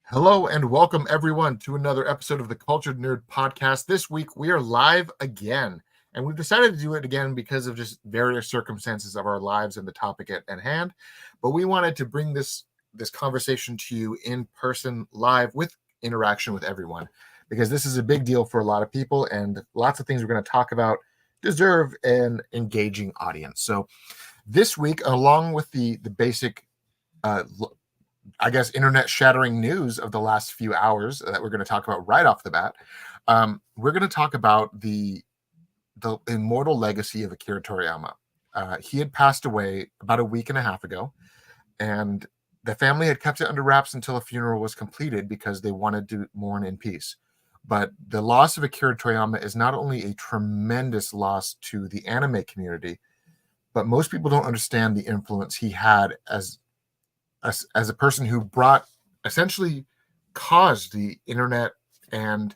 Hello and welcome everyone to another episode of the Cultured Nerd Podcast. This week we are live again, and we've decided to do it again because of just various circumstances of our lives and the topic at hand. But we wanted to bring this conversation to you in person, live, with interaction with everyone, because this is a big deal for a lot of people, and lots of things we're going to talk about deserve an engaging audience. So this week, along with the basic internet shattering news of the last few hours that we're going to talk about right off the bat. We're going to talk about the immortal legacy of Akira Toriyama. He had passed away about a week and a half ago, and the family had kept it under wraps until a funeral was completed because they wanted to mourn in peace. But the loss of Akira Toriyama is not only a tremendous loss to the anime community, but most people don't understand the influence he had as a person who essentially caused the internet and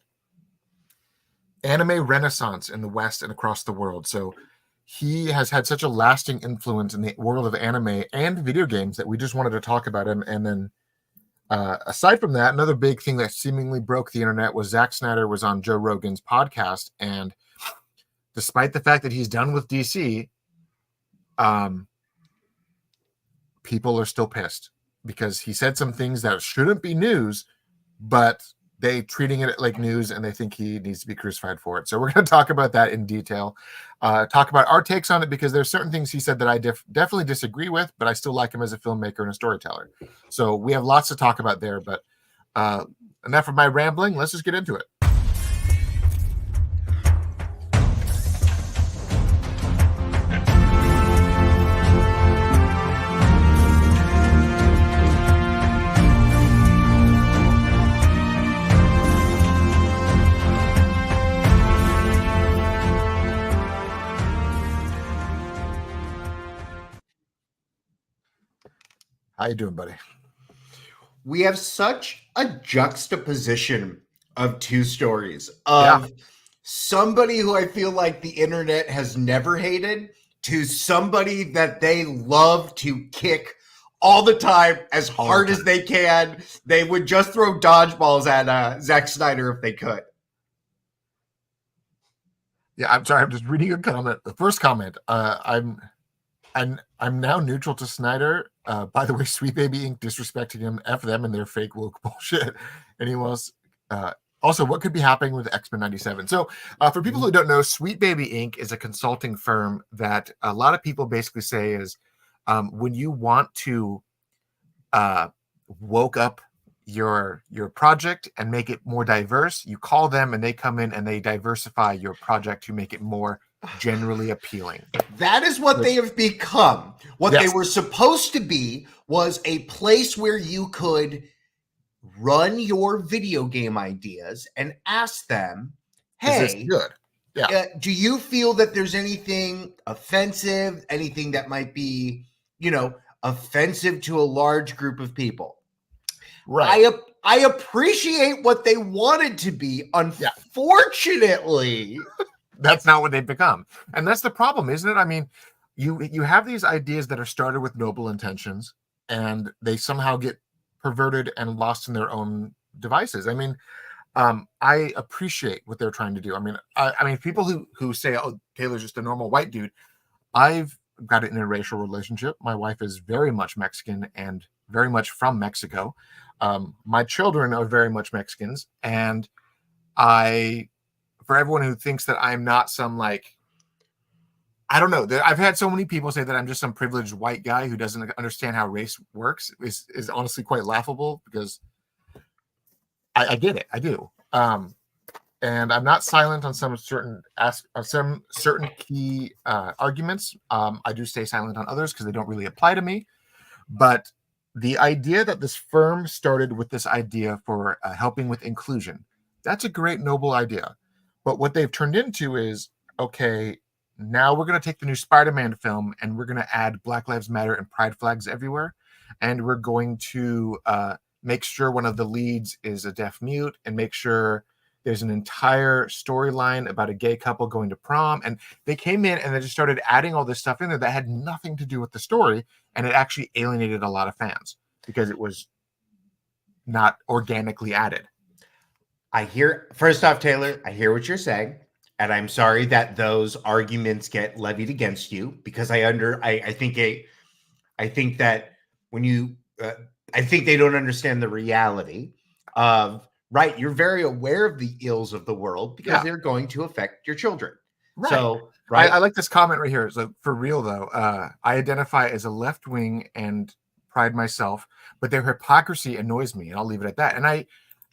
anime renaissance in the West and across the world. So he has had such a lasting influence in the world of anime and video games that we just wanted to talk about him. And then aside from that, another big thing that seemingly broke the internet was Zack Snyder was on Joe Rogan's podcast. And despite the fact that he's done with DC, people are still pissed, because he said some things that shouldn't be news, but they treating it like news, and they think he needs to be crucified for it. So we're going to talk about that in detail, talk about our takes on it, because there's certain things he said that I definitely disagree with, but I still like him as a filmmaker and a storyteller. So we have lots to talk about there, but enough of my rambling. Let's just get into it. How you doing, buddy? We have such a juxtaposition of two stories of somebody who I feel like the internet has never hated to somebody that they love to kick all the time as hard as they can. They would just throw dodgeballs at Zack Snyder if they could. Yeah, I'm sorry. I'm just reading your comment. The first comment. I'm now neutral to Snyder. By the way, Sweet Baby Inc. disrespecting him, F them and their fake woke bullshit. And he was also, what could be happening with X-Men 97? So for people who don't know, Sweet Baby Inc. is a consulting firm that a lot of people basically say is when you want to woke up your project and make it more diverse, you call them and they come in and they diversify your project to make it more generally appealing. That is what they have become. What they were supposed to be was a place where you could run your video game ideas and ask them, hey, is this good? Yeah. Do you feel that there's anything offensive, anything that might be, offensive to a large group of people? Right. I appreciate what they wanted to be. Unfortunately, that's not what they've become. And that's the problem, isn't it? I mean, you have these ideas that are started with noble intentions, and they somehow get perverted and lost in their own devices. I mean, I appreciate what they're trying to do. I mean, people who say, "Oh, Taylor's just a normal white dude." I've got an interracial relationship. My wife is very much Mexican and very much from Mexico. My children are very much Mexicans, and for everyone who thinks that I'm not some I don't know. I've had so many people say that I'm just some privileged white guy who doesn't understand how race works is honestly quite laughable, because I get it. I do. And I'm not silent on some certain key arguments. I do stay silent on others because they don't really apply to me. But the idea that this firm started with this idea for helping with inclusion, that's a great, noble idea. But what they've turned into is, okay, now we're going to take the new Spider-Man film and we're going to add Black Lives Matter and pride flags everywhere. And we're going to make sure one of the leads is a deaf mute, and make sure there's an entire storyline about a gay couple going to prom. And they came in and they just started adding all this stuff in there that had nothing to do with the story. And it actually alienated a lot of fans because it was not organically added. First off, Taylor, I hear what you're saying. And I'm sorry that those arguments get levied against you, because I think that when you, I think they don't understand the reality of, right, you're very aware of the ills of the world because they're going to affect your children. Right. So, right. I like this comment right here. So for real though, I identify as a left wing and pride myself, but their hypocrisy annoys me, and I'll leave it at that.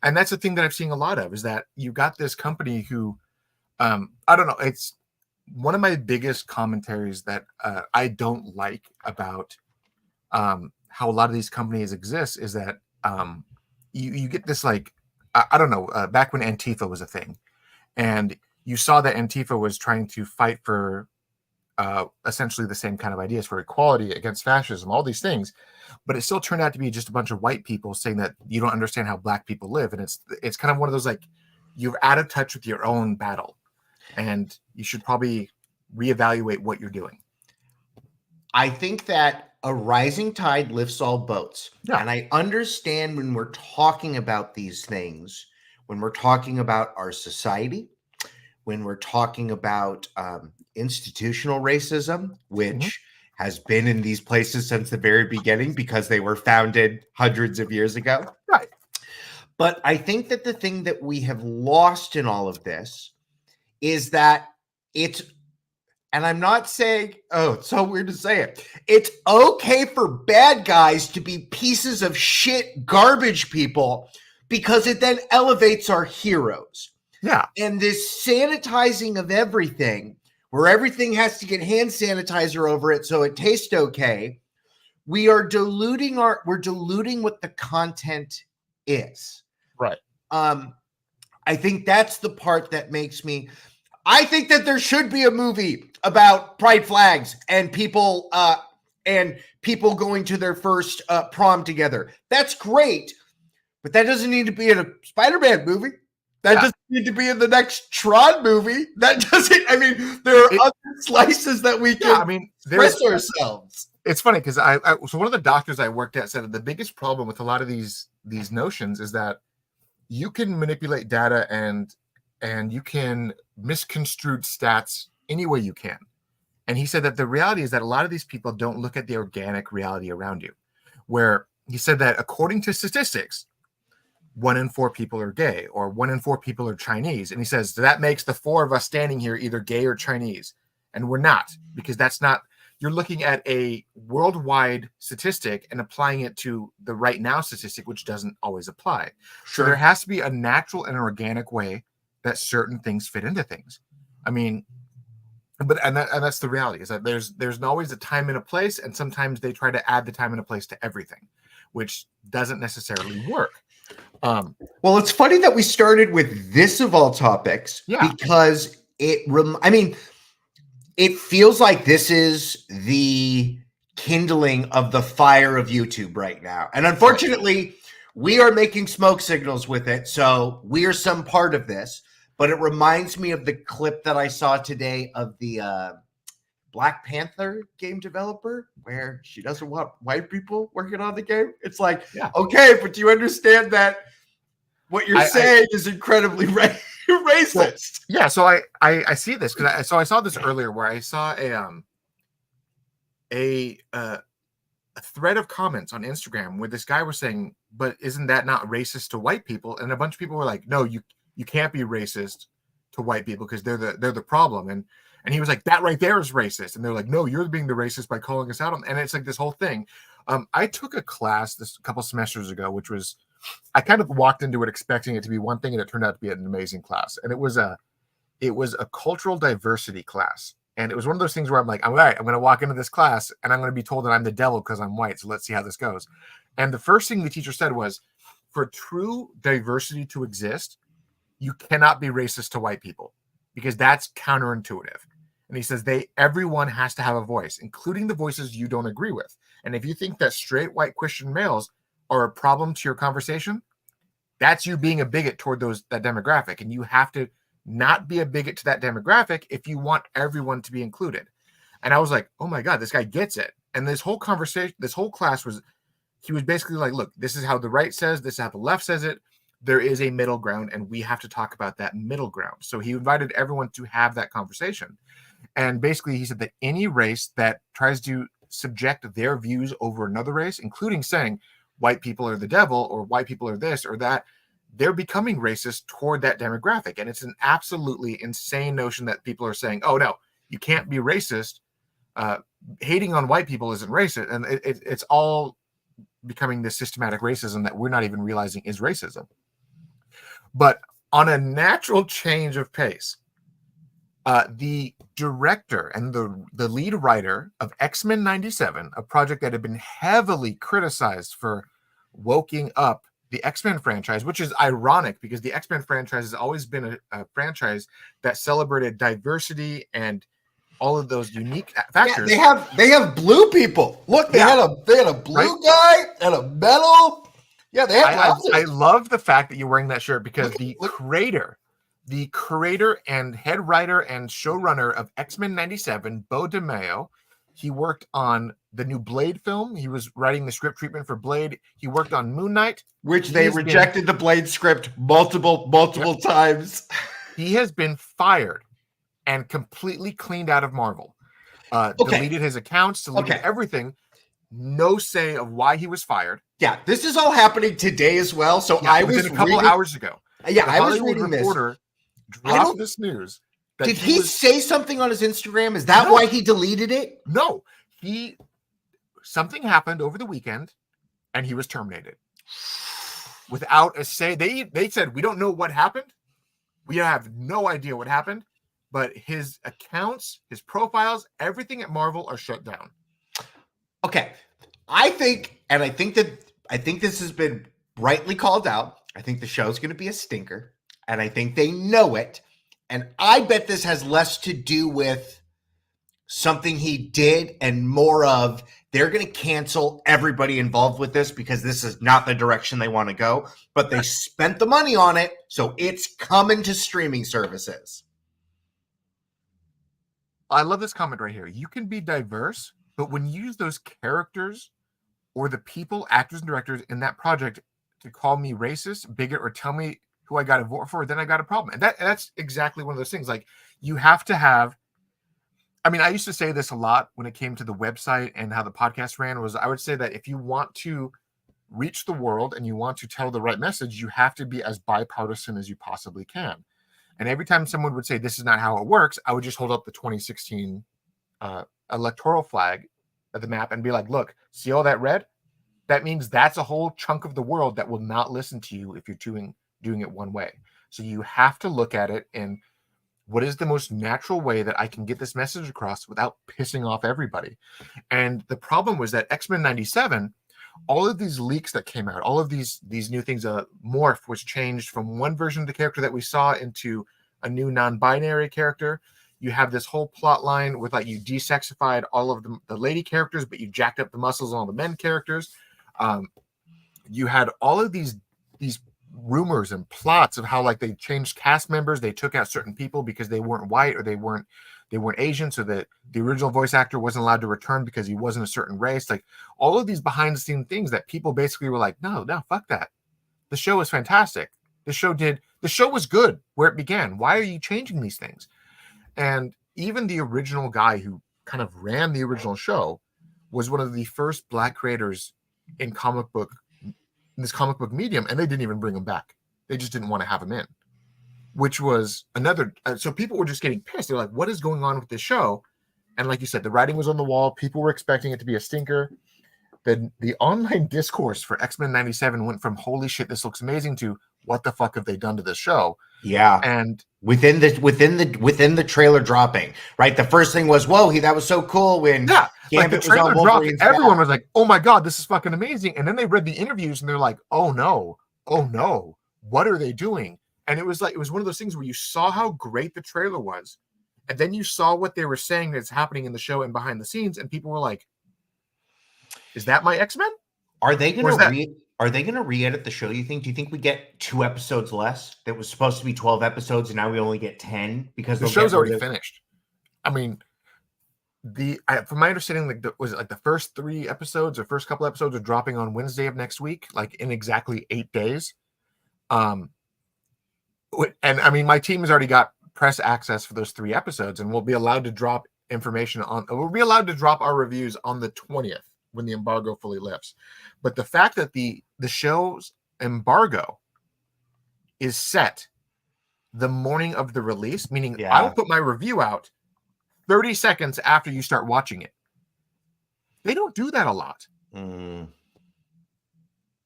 And that's the thing that I've seen a lot of, is that you got this company who, I don't know, it's one of my biggest commentaries that I don't like about how a lot of these companies exist is that you get this, like, I don't know, back when Antifa was a thing, and you saw that Antifa was trying to fight for essentially the same kind of ideas, for equality, against fascism, all these things, but it still turned out to be just a bunch of white people saying that you don't understand how black people live. And it's kind of one of those, like, you're out of touch with your own battle, and you should probably reevaluate what you're doing. I think that a rising tide lifts all boats. Yeah. And I understand when we're talking about these things, when we're talking about our society, when we're talking about institutional racism, which has been in these places since the very beginning because they were founded hundreds of years ago. Right. But I think that the thing that we have lost in all of this is that and I'm not saying, it's so weird to say it, it's okay for bad guys to be pieces of shit, garbage people, because it then elevates our heroes. Yeah. And this sanitizing of everything, where everything has to get hand sanitizer over it so it tastes okay, we're diluting what the content is. Right. I think that's the part that makes me, I think that there should be a movie about pride flags and people going to their first prom together. That's great, but that doesn't need to be in a Spider-Man movie. That doesn't need to be in the next Tron movie. That doesn't, I mean, there are other slices that we can express ourselves. It's funny because so one of the doctors I worked at said that the biggest problem with a lot of these notions is that you can manipulate data and you can misconstrue stats any way you can. And he said that the reality is that a lot of these people don't look at the organic reality around you, where he said that according to statistics, 1 in 4 people are gay, or 1 in 4 people are Chinese. And he says that makes the 4 of us standing here either gay or Chinese. And we're not, because that's not, you're looking at a worldwide statistic and applying it to the right now statistic, which doesn't always apply. Sure. So there has to be a natural and organic way that certain things fit into things. I mean, and that's the reality, is that there's always a time and a place, and sometimes they try to add the time and a place to everything, which doesn't necessarily work. Well, it's funny that we started with this of all topics, because it feels like this is the kindling of the fire of YouTube right now. And unfortunately, we are making smoke signals with it, so we are some part of this. But it reminds me of the clip that I saw today of the Black Panther game developer, where she doesn't want white people working on the game. It's like, okay, but do you understand that what you're saying is incredibly racist? Well, yeah, so I see this because I saw this earlier, where I saw a thread of comments on Instagram where this guy was saying, but isn't that not racist to white people? And a bunch of people were like, no, you can't be racist to white people because they're the problem. And he was like, that right there is racist. And they're like, no, you're being the racist by calling us out. And it's like this whole thing. I took a class a couple semesters ago, which was, I kind of walked into it expecting it to be one thing, and it turned out to be an amazing class. And it was a cultural diversity class. And it was one of those things where I'm like, all right, I'm going to walk into this class and I'm going to be told that I'm the devil because I'm white. So let's see how this goes. And the first thing the teacher said was, for true diversity to exist, you cannot be racist to white people, because that's counterintuitive. And he says everyone has to have a voice, including the voices you don't agree with. And if you think that straight white Christian males are a problem to your conversation, that's you being a bigot toward that demographic. And you have to not be a bigot to that demographic if you want everyone to be included. And I was like, oh my God, this guy gets it. And this whole conversation, this whole class was he was basically like, look, this is how the right says, this is how the left says it. There is a middle ground, and we have to talk about that middle ground. So he invited everyone to have that conversation. And basically, he said that any race that tries to subject their views over another race, including saying white people are the devil or white people are this or that, they're becoming racist toward that demographic. And it's an absolutely insane notion that people are saying, oh, no, you can't be racist. Hating on white people isn't racist. And it's all becoming this systematic racism that we're not even realizing is racism. But on a natural change of pace, the director and the lead writer of X-Men 97, a project that had been heavily criticized for woking up the X-Men franchise, which is ironic because the X-Men franchise has always been a franchise that celebrated diversity and all of those unique factors. Yeah, they have blue people. Look, they had a blue guy and a metal. Yeah, they have. I love the fact that you're wearing that shirt because the creator and head writer and showrunner of X-Men 97, Bo DeMaio, he worked on the new Blade film. He was writing the script treatment for Blade. He worked on Moon Knight, which they rejected the Blade script multiple times. He has been fired and completely cleaned out of Marvel. Deleted his accounts, deleted everything. No say of why he was fired. Yeah, this is all happening today as well. So I was a couple hours ago. Yeah, I was reading this. Dropped this news. Did he say something on his Instagram? Is that why he deleted it? No, something happened over the weekend, and he was terminated without a say. They said we don't know what happened. We have no idea what happened, but his accounts, his profiles, everything at Marvel are shut down. Okay, I think this has been rightly called out. I think the show's going to be a stinker, and I think they know it. And I bet this has less to do with something he did and more of they're going to cancel everybody involved with this because this is not the direction they want to go. But they spent the money on it, so it's coming to streaming services. I love this comment right here. You can be diverse, but when you use those characters or the people, actors and directors in that project to call me racist, bigot, or tell me who I got to vote for, then I got a problem. And that's exactly one of those things. Like, you have to have, I mean, I used to say this a lot when it came to the website and how the podcast ran, was I would say that if you want to reach the world and you want to tell the right message, you have to be as bipartisan as you possibly can. And every time someone would say, this is not how it works, I would just hold up the 2016 electoral flag at the map and be like, look, see all that red? That means that's a whole chunk of the world that will not listen to you if you're doing it one way. So you have to look at it in what is the most natural way that I can get this message across without pissing off everybody. And the problem was that X-Men 97, all of these leaks that came out, all of these new things, Morph was changed from one version of the character that we saw into a new non-binary character. You have this whole plot line with, like, you desexified all of the lady characters, but you jacked up the muscles on all the men characters. You had all of these rumors and plots of how, like, they changed cast members. They took out certain people because they weren't white or they weren't Asian, so that the original voice actor wasn't allowed to return because he wasn't a certain race. Like, all of these behind the scene things that people basically were like, no, fuck that. The show is fantastic. The show was good where it began. Why are you changing these things? And even the original guy who kind of ran the original show was one of the first Black creators in this comic book medium, and they didn't even bring him back. They just didn't want to have him in, which was another. So people were just getting pissed. They're like, what is going on with this show? And like you said, the writing was on the wall. People were expecting it to be a stinker. The online discourse for X-Men 97 went from holy shit, this looks amazing, to what the fuck have they done to this show? Yeah. And within the trailer dropping, right? The first thing was, whoa, that was so cool when like the trailer dropped, everyone was like, oh my God, this is fucking amazing. And then they read the interviews and they're like, oh no, what are they doing? And it was one of those things where you saw how great the trailer was, and then you saw what they were saying that's happening in the show and behind the scenes, and people were like, is that my X-Men? Are they going to re-edit the show, you think? Do you think we get 2 episodes less? That was supposed to be 12 episodes, and now we only get 10 because the show's already finished. I mean, from my understanding, was it like the first 3 episodes or first couple episodes are dropping on Wednesday of next week, like in exactly 8 days. And I mean, my team has already got press access for those 3 episodes, and we'll be allowed to drop we'll be allowed to drop our reviews on the 20th when the embargo fully lifts. But the fact that the show's embargo is set the morning of the release, meaning I will put my review out 30 seconds after you start watching it. They don't do that a lot.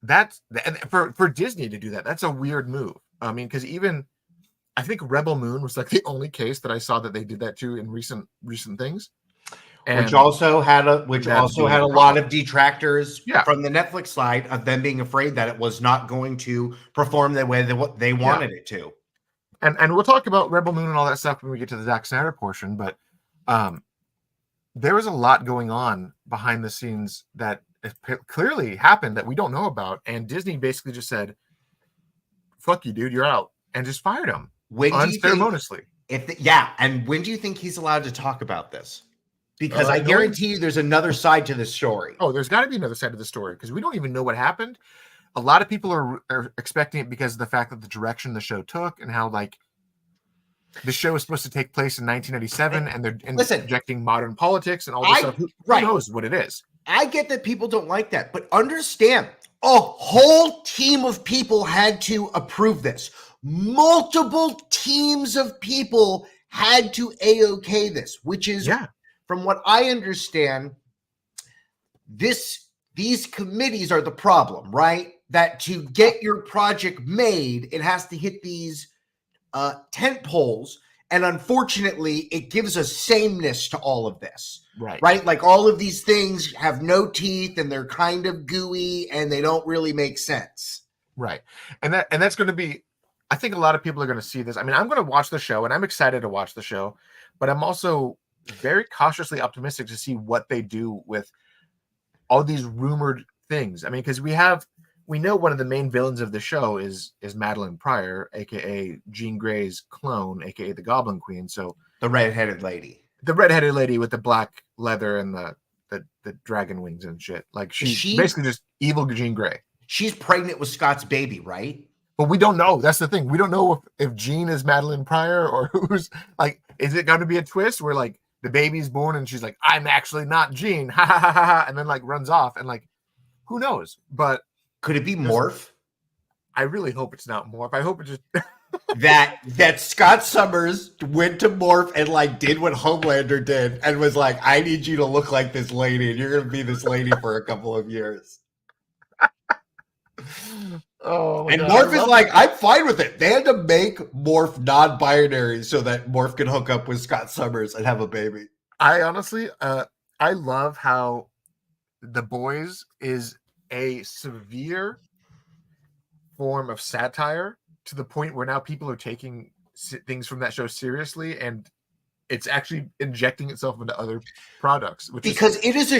That's for Disney to do that. That's a weird move. I mean, because even I think Rebel Moon was like the only case that I saw that they did that to in recent things. And which also had a lot of detractors from the Netflix side of them being afraid that it was not going to perform the way that they wanted it to. And we'll talk about Rebel Moon and all that stuff when we get to the Zack Snyder portion, but there was a lot going on behind the scenes that clearly happened that we don't know about, and Disney basically just said, "Fuck you, dude, you're out," and just fired him unceremoniously. And when do you think he's allowed to talk about this? Because I guarantee you there's another side to this story. Oh, there's got to be another side to the story because we don't even know what happened. A lot of people are expecting it because of the fact that the direction the show took and how, like, the show is supposed to take place in 1997 and they're injecting modern politics and all this stuff. Who knows what it is? I get that people don't like that, but understand, a whole team of people had to approve this. Multiple teams of people had to A-OK this, which is, from what I understand, these committees are the problem, right? That to get your project made, it has to hit these tent poles, and unfortunately, it gives a sameness to all of this. Right? Like all of these things have no teeth and they're kind of gooey and they don't really make sense. Right. And that's going to be, I think a lot of people are going to see this. I mean, I'm going to watch the show and I'm excited to watch the show, but I'm also very cautiously optimistic to see what they do with all these rumored things. I mean, because we know one of the main villains of the show is Madeline Pryor, aka Jean Grey's clone, aka the Goblin Queen. So the redheaded lady with the black leather and the dragon wings and shit. Like she's basically just evil Jean Grey. She's pregnant with Scott's baby, right? But we don't know. That's the thing. We don't know if Jean is Madeline Pryor or who's, like, is it going to be a twist where, like, the baby's born and she's like, I'm actually not Jean, ha ha ha ha, and then, like, runs off, and, like, who knows? But could it be Morph? I really hope it's not Morph. I hope it just that Scott Summers went to Morph and, like, did what Homelander did and was like, I need you to look like this lady and you're going to be this lady for a couple of years. Oh, and Morph is like, I'm fine with it. They had to make Morph non-binary so that Morph can hook up with Scott Summers and have a baby. I honestly, I love how The Boys is a severe form of satire to the point where now people are taking things from that show seriously, and it's actually injecting itself into other products, because it is a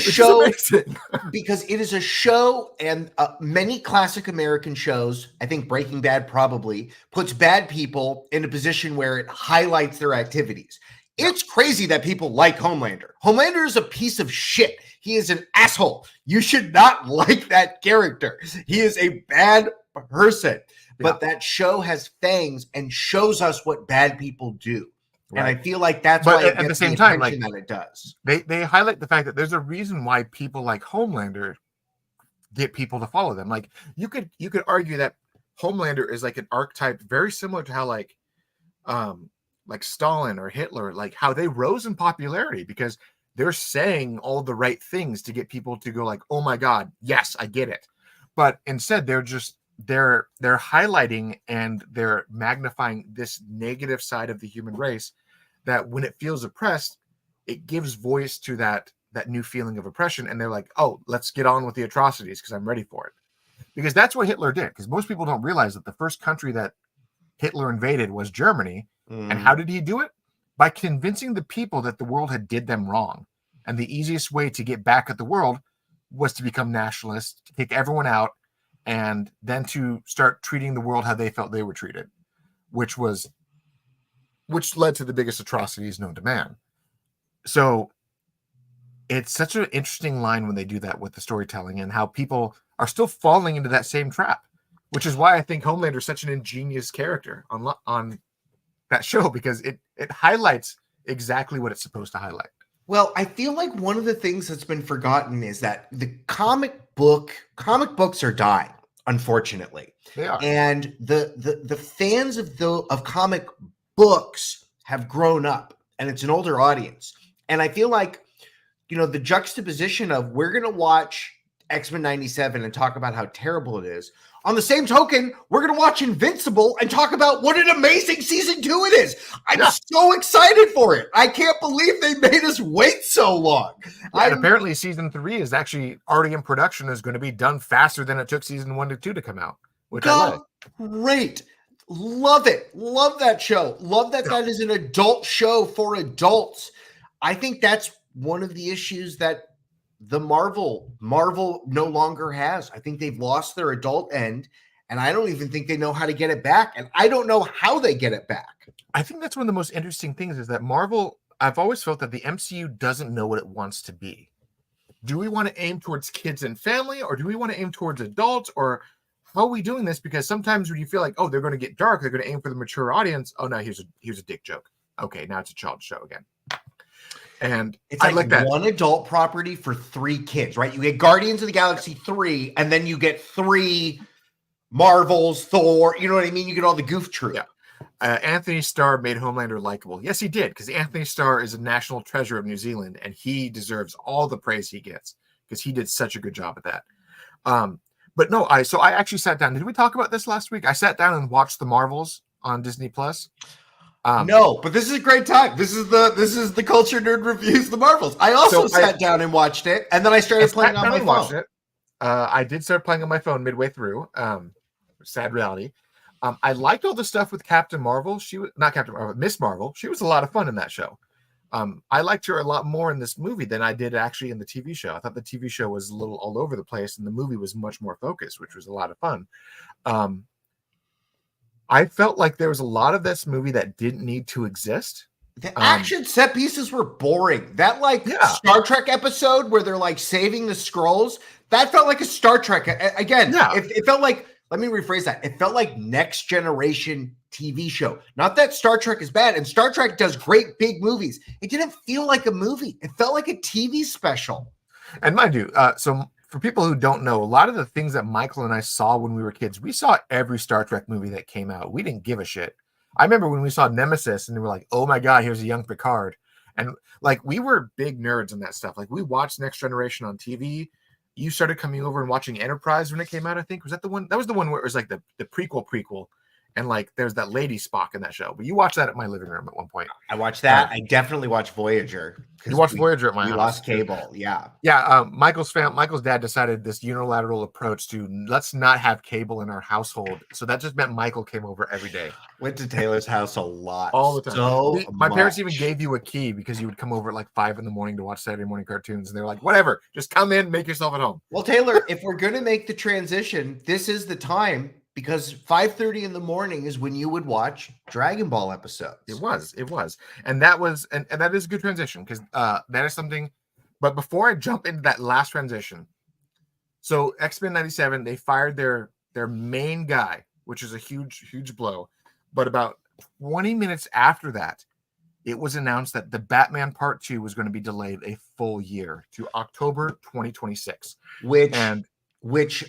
show, and many classic American shows, I think Breaking Bad probably, puts bad people in a position where it highlights their activities. It's crazy that people like Homelander. Homelander is a piece of shit. He is an asshole. You should not like that character. He is a bad person. But that show has fangs and shows us what bad people do. Right. And I feel like that's why it gets the same time, like, that it does. They highlight the fact that there's a reason why people like Homelander get people to follow them. Like, you could argue that Homelander is like an archetype very similar to how like Stalin or Hitler, like how they rose in popularity because they're saying all the right things to get people to go like, oh my God, yes, I get it. But instead they're highlighting and they're magnifying this negative side of the human race that when it feels oppressed, it gives voice to that new feeling of oppression. And they're like, oh, let's get on with the atrocities because I'm ready for it. Because that's what Hitler did. Because most people don't realize that the first country that Hitler invaded was Germany. And how did he do it? By convincing the people that the world had did them wrong. And the easiest way to get back at the world was to become nationalist, to kick everyone out, and then to start treating the world how they felt they were treated, which led to the biggest atrocities known to man. So it's such an interesting line when they do that with the storytelling and how people are still falling into that same trap, which is why I think Homelander is such an ingenious character on that show, because it highlights exactly what it's supposed to highlight. Well, I feel like one of the things that's been forgotten is that the comic books are dying, unfortunately. They are. And the fans of comic books have grown up, and it's an older audience. And I feel like, the juxtaposition of we're going to watch X-Men 97 and talk about how terrible it is. On the same token, we're going to watch Invincible and talk about what an amazing season 2 it is. I'm so excited for it. I can't believe they made us wait so long. And apparently season 3 is actually already in production, is going to be done faster than it took season 1 to 2 to come out, which I like. Great. Love it. Love that show. Love that is an adult show for adults. I think that's one of the issues that the Marvel no longer has. I think they've lost their adult end, and I don't even think they know how to get it back. And I don't know how they get it back. I think that's one of the most interesting things is that Marvel, I've always felt that the MCU doesn't know what it wants to be. Do we want to aim towards kids and family, or do we want to aim towards adults, or how are we doing this? Because sometimes when you feel like, oh, they're going to get dark, they're going to aim for the mature audience. Oh, no, here's a dick joke. Okay, now it's a child show again. And it's like that one adult property for 3 kids, right? You get Guardians of the Galaxy 3, and then you get 3 Marvels, Thor. You know what I mean? You get all the goof troop. Yeah. Anthony Starr made Homelander likable. Yes, he did, because Anthony Starr is a national treasure of New Zealand, and he deserves all the praise he gets because he did such a good job at that. But no, I actually sat down. Did we talk about this last week? I sat down and watched the Marvels on Disney Plus. No, but this is a great time. This is the Culture Nerd Reviews the Marvels. I also sat down and watched it, and then I started playing on my phone. I did start playing on my phone midway through. Sad reality. I liked all the stuff with Captain Marvel. She was not Captain Marvel, Miss Marvel. She was a lot of fun in that show. I liked her a lot more in this movie than I did actually in the TV show. I thought the TV show was a little all over the place, and the movie was much more focused, which was a lot of fun. I felt like there was a lot of this movie that didn't need to exist. The action set pieces were boring. That Star Trek episode where they're saving the scrolls, that felt like a Star Trek. Again, it felt like, let me rephrase that. It felt like Next Generation TV show. Not that Star Trek is bad, and Star Trek does great big movies. It didn't feel like a movie. It felt like a TV special. And mind you, so for people who don't know, a lot of the things that Michael and I saw when we were kids, we saw every Star Trek movie that came out. We didn't give a shit. I remember when we saw Nemesis and we were like, oh my God, here's a young Picard. And we were big nerds in that stuff. We watched Next Generation on TV. You started coming over and watching Enterprise when it came out, I think. Was that the one? That was the one where it was the prequel. And there's that lady Spock in that show. But you watched that at my living room at one point. I watched that. I definitely watched Voyager. You watched Voyager at my house. We lost cable. Yeah. Yeah. Michael's dad decided this unilateral approach to let's not have cable in our household. So that just meant Michael came over every day. Went to Taylor's house a lot. All the time. So my parents even gave you a key because you would come over at 5 a.m. to watch Saturday morning cartoons. And they were like, whatever, just come in, make yourself at home. Well, Taylor, if we're going to make the transition, this is the time. Because 5:30 in the morning is when you would watch Dragon Ball episodes. It was. And that was, and that is a good transition because that is something. But before I jump into that last transition, so X-Men 97, they fired their main guy, which is a huge blow. But about 20 minutes after that, it was announced that the Batman Part 2 was going to be delayed a full year to October 2026. Which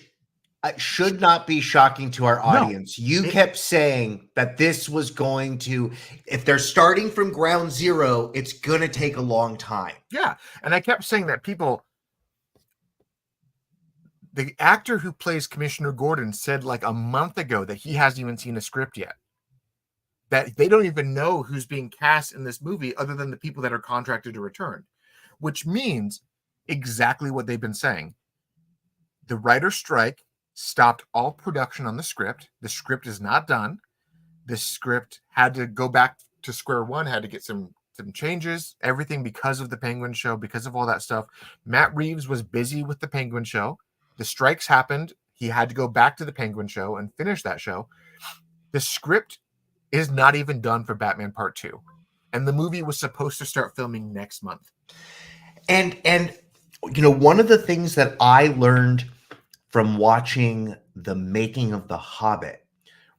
should not be shocking to our audience. You kept saying that this was going to, if they're starting from ground zero, it's going to take a long time. Yeah. And I kept saying that the actor who plays Commissioner Gordon said a month ago that he hasn't even seen a script yet. That they don't even know who's being cast in this movie other than the people that are contracted to return, which means exactly what they've been saying. The writer's strike stopped all production on the script. The script is not done. The script had to go back to square one, had to get some changes, everything because of the Penguin show, because of all that stuff. Matt Reeves was busy with the Penguin show. The strikes happened. He had to go back to the Penguin show and finish that show. The script is not even done for Batman Part 2. And the movie was supposed to start filming next month. And one of the things that I learned from watching the making of The Hobbit,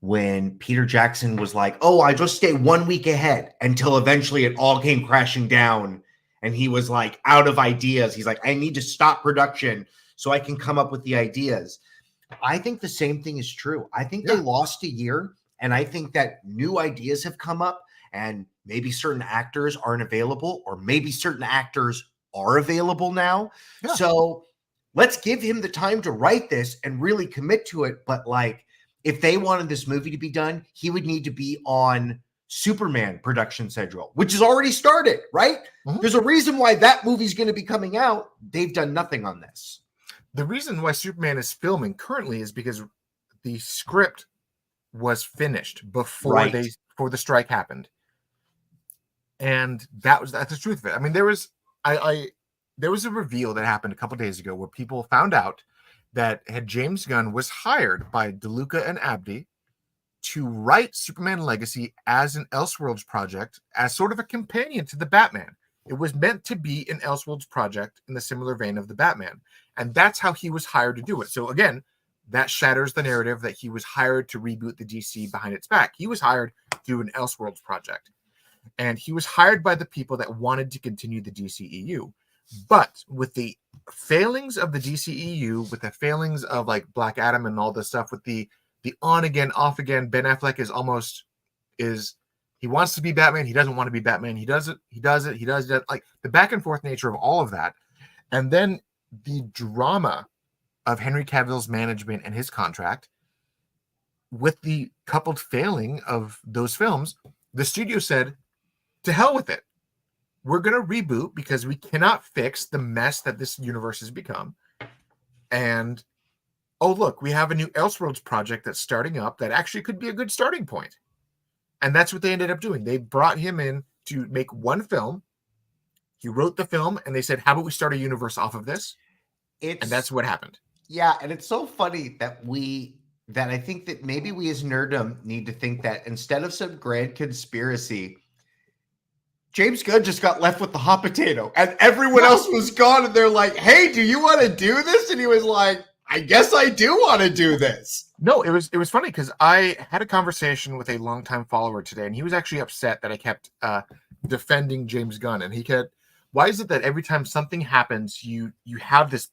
when Peter Jackson was like, "Oh, I just stay 1 week ahead," until eventually it all came crashing down and he was like out of ideas. He's like, "I need to stop production so I can come up with the ideas." I think the same thing is true. I think they lost a year, and I think that new ideas have come up, and maybe certain actors aren't available, or maybe certain actors are available now. Yeah. So let's give him the time to write this and really commit to it. But like, if they wanted this movie to be done, he would need to be on Superman production schedule, which has already started, right? Mhm. There's a reason why that movie's going to be coming out. They've done nothing on this. The reason why Superman is filming currently is because the script was finished before the strike happened. And that's the truth of it. I mean, there was a reveal that happened a couple days ago where people found out that James Gunn was hired by DeLuca and Abdi to write Superman Legacy as an Elseworlds project, as sort of a companion to the Batman. It was meant to be an Elseworlds project in the similar vein of the Batman. And that's how he was hired to do it. So again, that shatters the narrative that he was hired to reboot the DC behind its back. He was hired to do an Elseworlds project. And he was hired by the people that wanted to continue the DCEU. But with the failings of the DCEU, with the failings of like Black Adam and all this stuff, with the on again, off again, Ben Affleck he wants to be Batman, he doesn't want to be Batman, he does it, like the back and forth nature of all of that. And then the drama of Henry Cavill's management and his contract, with the coupled failing of those films, the studio said, to hell with it. We're going to reboot because we cannot fix the mess that this universe has become. And, oh, look, we have a new Elseworlds project that's starting up that actually could be a good starting point. And that's what they ended up doing. They brought him in to make one film. He wrote the film, and they said, how about we start a universe off of this? And that's what happened. Yeah, and it's so funny that I think that maybe we as nerddom need to think that instead of some grand conspiracy, James Gunn just got left with the hot potato and everyone else was gone. And they're like, hey, do you want to do this? And he was like, I guess I do want to do this. No, it was funny because I had a conversation with a longtime follower today, and he was actually upset that I kept defending James Gunn. And he kept, why is it that every time something happens, you have this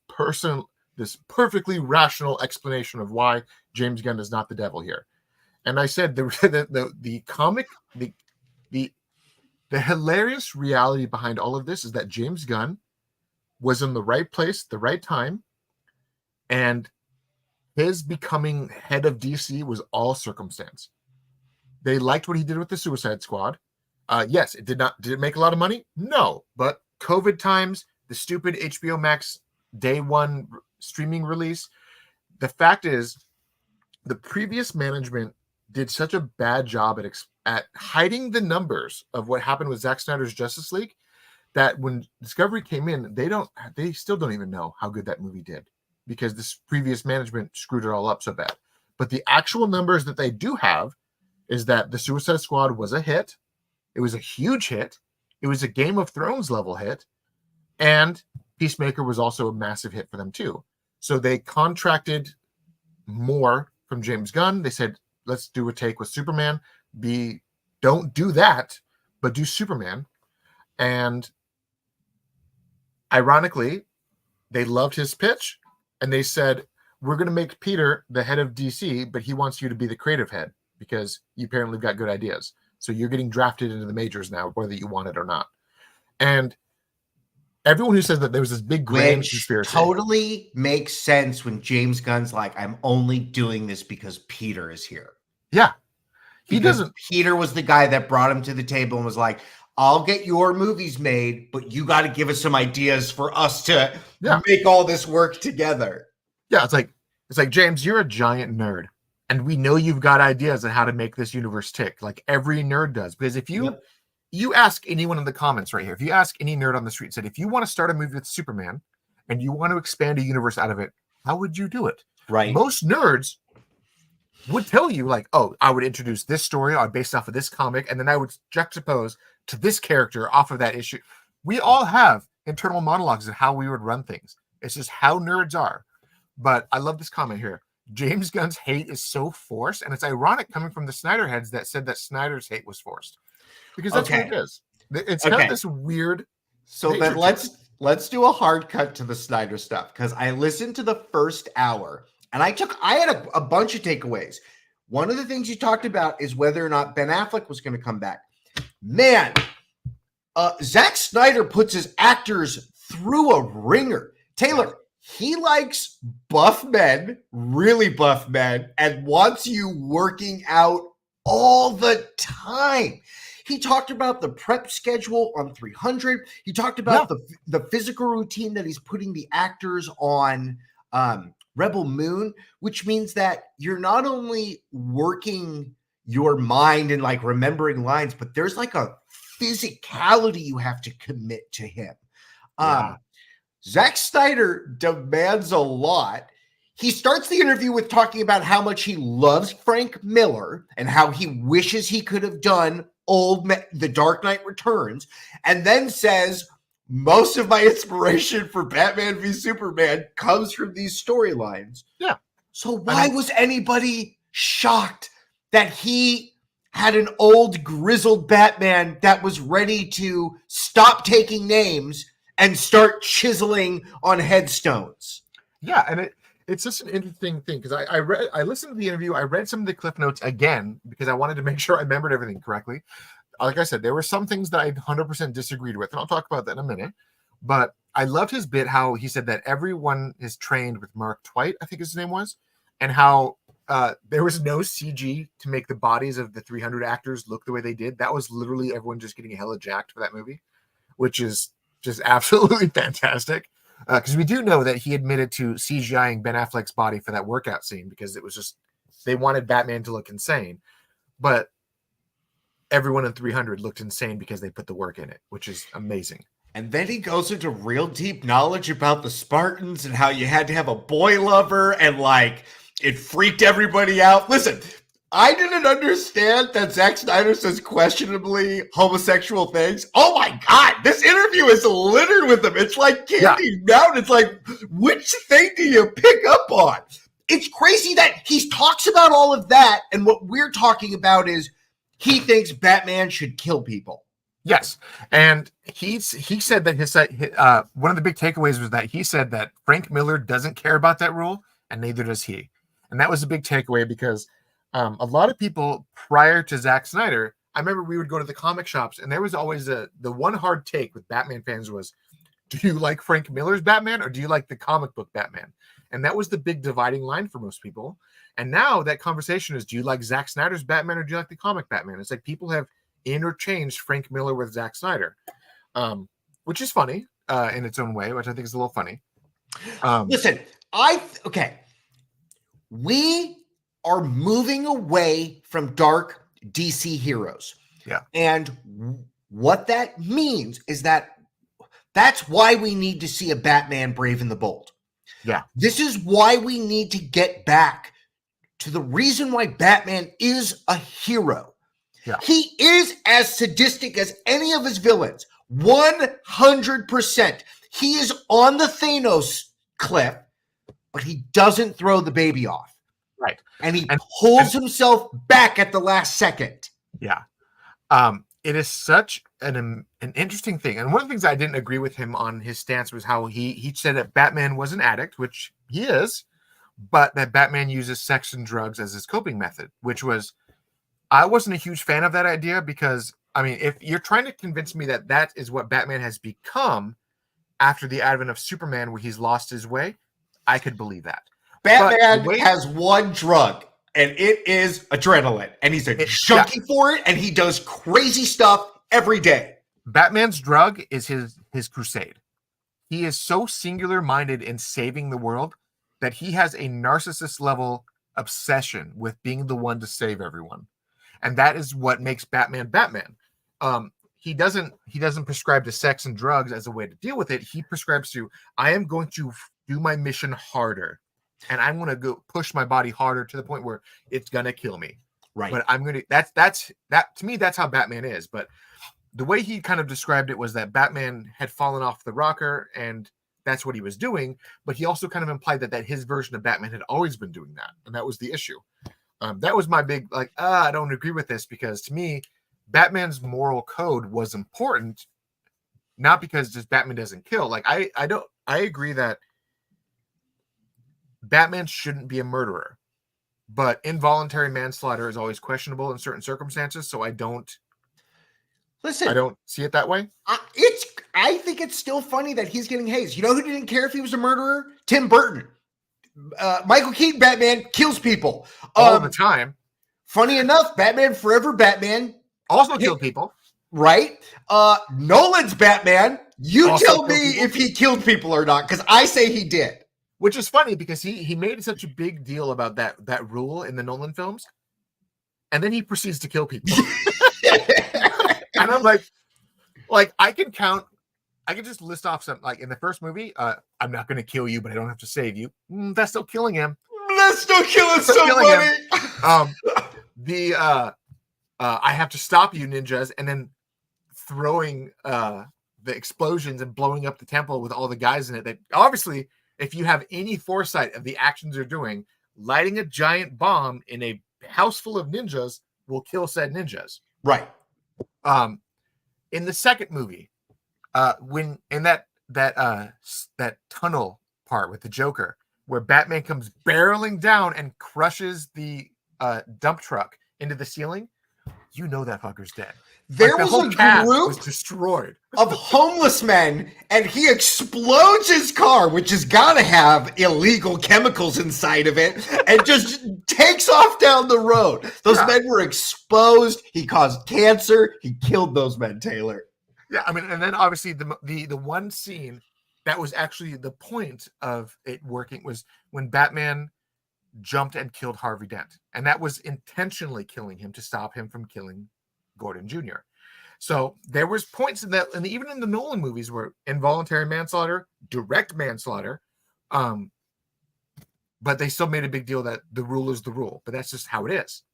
perfectly rational explanation of why James Gunn is not the devil here? And I said the hilarious reality behind all of this is that James Gunn was in the right place, the right time, and his becoming head of DC was all circumstance. They liked what he did with the Suicide Squad. Yes, did it make a lot of money? No, but COVID times, the stupid HBO Max day one streaming release. The fact is, the previous management did such a bad job at hiding the numbers of what happened with Zack Snyder's Justice League that when Discovery came in, they still don't even know how good that movie did because this previous management screwed it all up so bad. But the actual numbers that they do have is that the Suicide Squad was a hit. It was a huge hit. It was a Game of Thrones level hit. And Peacemaker was also a massive hit for them too. So they contracted more from James Gunn. They said, let's do a take with Superman. Don't do that, but do Superman. And ironically, they loved his pitch and they said, we're going to make Peter the head of DC, but he wants you to be the creative head because you apparently got good ideas. So you're getting drafted into the majors now, whether you want it or not. And everyone who says that there was this big grand conspiracy totally makes sense when James Gunn's like, I'm only doing this because Peter is here. Yeah. Peter was the guy that brought him to the table and was like, I'll get your movies made, but you got to give us some ideas for us to make all this work together. Yeah, it's like, James, you're a giant nerd. And we know you've got ideas on how to make this universe tick, like every nerd does. Because if you ask anyone in the comments right here, if you ask any nerd on the street, said, if you want to start a movie with Superman and you want to expand a universe out of it, how would you do it? Right. Most nerds would tell you like, oh, I would introduce this story based off of this comic, and then I would juxtapose to this character off of that issue. We all have internal monologues of how we would run things. It's just how nerds are. But I love this comment here. James Gunn's hate is so forced, and it's ironic coming from the Snyder heads that said that Snyder's hate was forced, because that's what it is. It's kind of this weird. So then let's do a hard cut to the Snyder stuff, because I listened to the first hour and I had a bunch of takeaways. One of the things you talked about is whether or not Ben Affleck was going to come back. Man, Zack Snyder puts his actors through a ringer. Taylor, he likes buff men, really buff men, and wants you working out all the time. He talked about the prep schedule on 300. He talked about the physical routine that he's putting the actors on Rebel Moon, which means that you're not only working your mind and like remembering lines, but there's like a physicality you have to commit to him. Zack Snyder demands a lot. He starts the interview with talking about how much he loves Frank Miller and how he wishes he could have done The Dark Knight Returns, and then says, most of my inspiration for Batman v Superman comes from these storylines. Yeah. So why was anybody shocked that he had an old grizzled Batman that was ready to stop taking names and start chiseling on headstones? Yeah, and it's just an interesting thing, because I listened to the interview, I read some of the cliff notes again because I wanted to make sure I remembered everything correctly. Like I said, there were some things that I 100% disagreed with, and I'll talk about that in a minute. But I loved his bit, how he said that everyone is trained with Mark Twight, I think his name was, and how there was no CG to make the bodies of the 300 actors look the way they did. That was literally everyone just getting hella jacked for that movie, which is just absolutely fantastic. Because we do know that he admitted to CGIing Ben Affleck's body for that workout scene, because it was just, they wanted Batman to look insane. But everyone in 300 looked insane because they put the work in it, which is amazing. And then he goes into real deep knowledge about the Spartans and how you had to have a boy lover, and like it freaked everybody out. Listen, I didn't understand that Zack Snyder says questionably homosexual things. Oh my God, this interview is littered with them. It's like Candy Mountain. It's like, which thing do you pick up on? It's crazy that he talks about all of that, and what we're talking about is he thinks Batman should kill people. Yes, and he said that his one of the big takeaways was that he said that Frank Miller doesn't care about that rule, and neither does he. And that was a big takeaway, because a lot of people prior to Zack Snyder, I remember we would go to the comic shops, and there was always the one hard take with Batman fans was, do you like Frank Miller's Batman or do you like the comic book Batman? And that was the big dividing line for most people. And now that conversation is, do you like Zack Snyder's Batman or do you like the comic Batman? It's like people have interchanged Frank Miller with Zack Snyder, which is funny in its own way, which I think is a little funny. Listen, we are moving away from dark DC heroes. Yeah. And what that means is that's why we need to see a Batman Brave and the Bold. Yeah. This is why we need to get back to the reason why Batman is a hero. Yeah. He is as sadistic as any of his villains. 100%. He is on the Thanos cliff, but he doesn't throw the baby off. Right. And he pulls himself back at the last second. Yeah. It is such an interesting thing. And one of the things I didn't agree with him on his stance was how he said that Batman was an addict, which he is, but that Batman uses sex and drugs as his coping method, which was, I wasn't a huge fan of that idea, because, I mean, if you're trying to convince me that that is what Batman has become after the advent of Superman, where he's lost his way, I could believe that. Batman has one drug, and it is adrenaline, and he's a junkie for it, and he does crazy stuff every day. Batman's drug is his crusade. He is so singular-minded in saving the world that he has a narcissist-level obsession with being the one to save everyone. And that is what makes Batman Batman. He doesn't prescribe to sex and drugs as a way to deal with it. He prescribes to, I am going to do my mission harder, and I'm going to go push my body harder to the point where it's going to kill me. Right. But I'm going to, that to me, that's how Batman is. But the way he kind of described it was that Batman had fallen off the rocker and that's what he was doing. But he also kind of implied that his version of Batman had always been doing that. And that was the issue. That was my big, like, I don't agree with this, because to me, Batman's moral code was important, not because just Batman doesn't kill. Like, I agree that Batman shouldn't be a murderer, but involuntary manslaughter is always questionable in certain circumstances. So I don't see it that way. I think it's still funny that he's getting hazed. You know who didn't care if he was a murderer? Tim Burton. Michael Keaton Batman kills people all the time. Funny enough, Batman Forever Batman also killed people. Right? Nolan's Batman, you also tell me if he killed people or not, because I say he did. Which is funny because he made such a big deal about that rule in the Nolan films, and then he proceeds to kill people. And I'm like I can just list off some, like in the first movie, I'm not going to kill you, but I don't have to save you. That's still killing him. That's still killing somebody. I have to stop you, ninjas, and then throwing the explosions and blowing up the temple with all the guys in it. That obviously, if you have any foresight of the actions they're doing, lighting a giant bomb in a house full of ninjas will kill said ninjas. Right. In the second movie, when in that tunnel part with the Joker, where Batman comes barreling down and crushes the dump truck into the ceiling, you know that fucker's dead. There was a group was destroyed of homeless men, and he explodes his car, which has got to have illegal chemicals inside of it, and just takes off down the road. Those men were exposed. He caused cancer. He killed those men, Taylor. Yeah, I mean, and then obviously the one scene that was actually the point of it working was when Batman jumped and killed Harvey Dent, and that was intentionally killing him to stop him from killing Gordon Jr. So there was points in that, and even in the Nolan movies, where involuntary manslaughter, direct manslaughter, but they still made a big deal that the rule is the rule. But that's just how it is.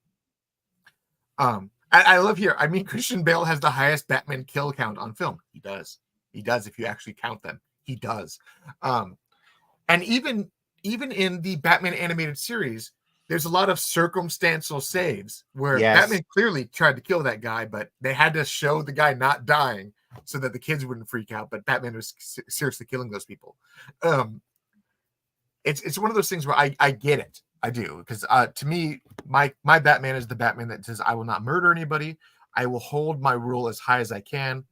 I love here. I mean, Christian Bale has the highest Batman kill count on film. He does. If you actually count them, he does. And even in the Batman animated series, there's a lot of circumstantial saves where Batman clearly tried to kill that guy, but they had to show the guy not dying so that the kids wouldn't freak out. But Batman was seriously killing those people. It's one of those things where I get it. I do, because to me, my Batman is the Batman that says, I will not murder anybody. I will hold my rule as high as I can.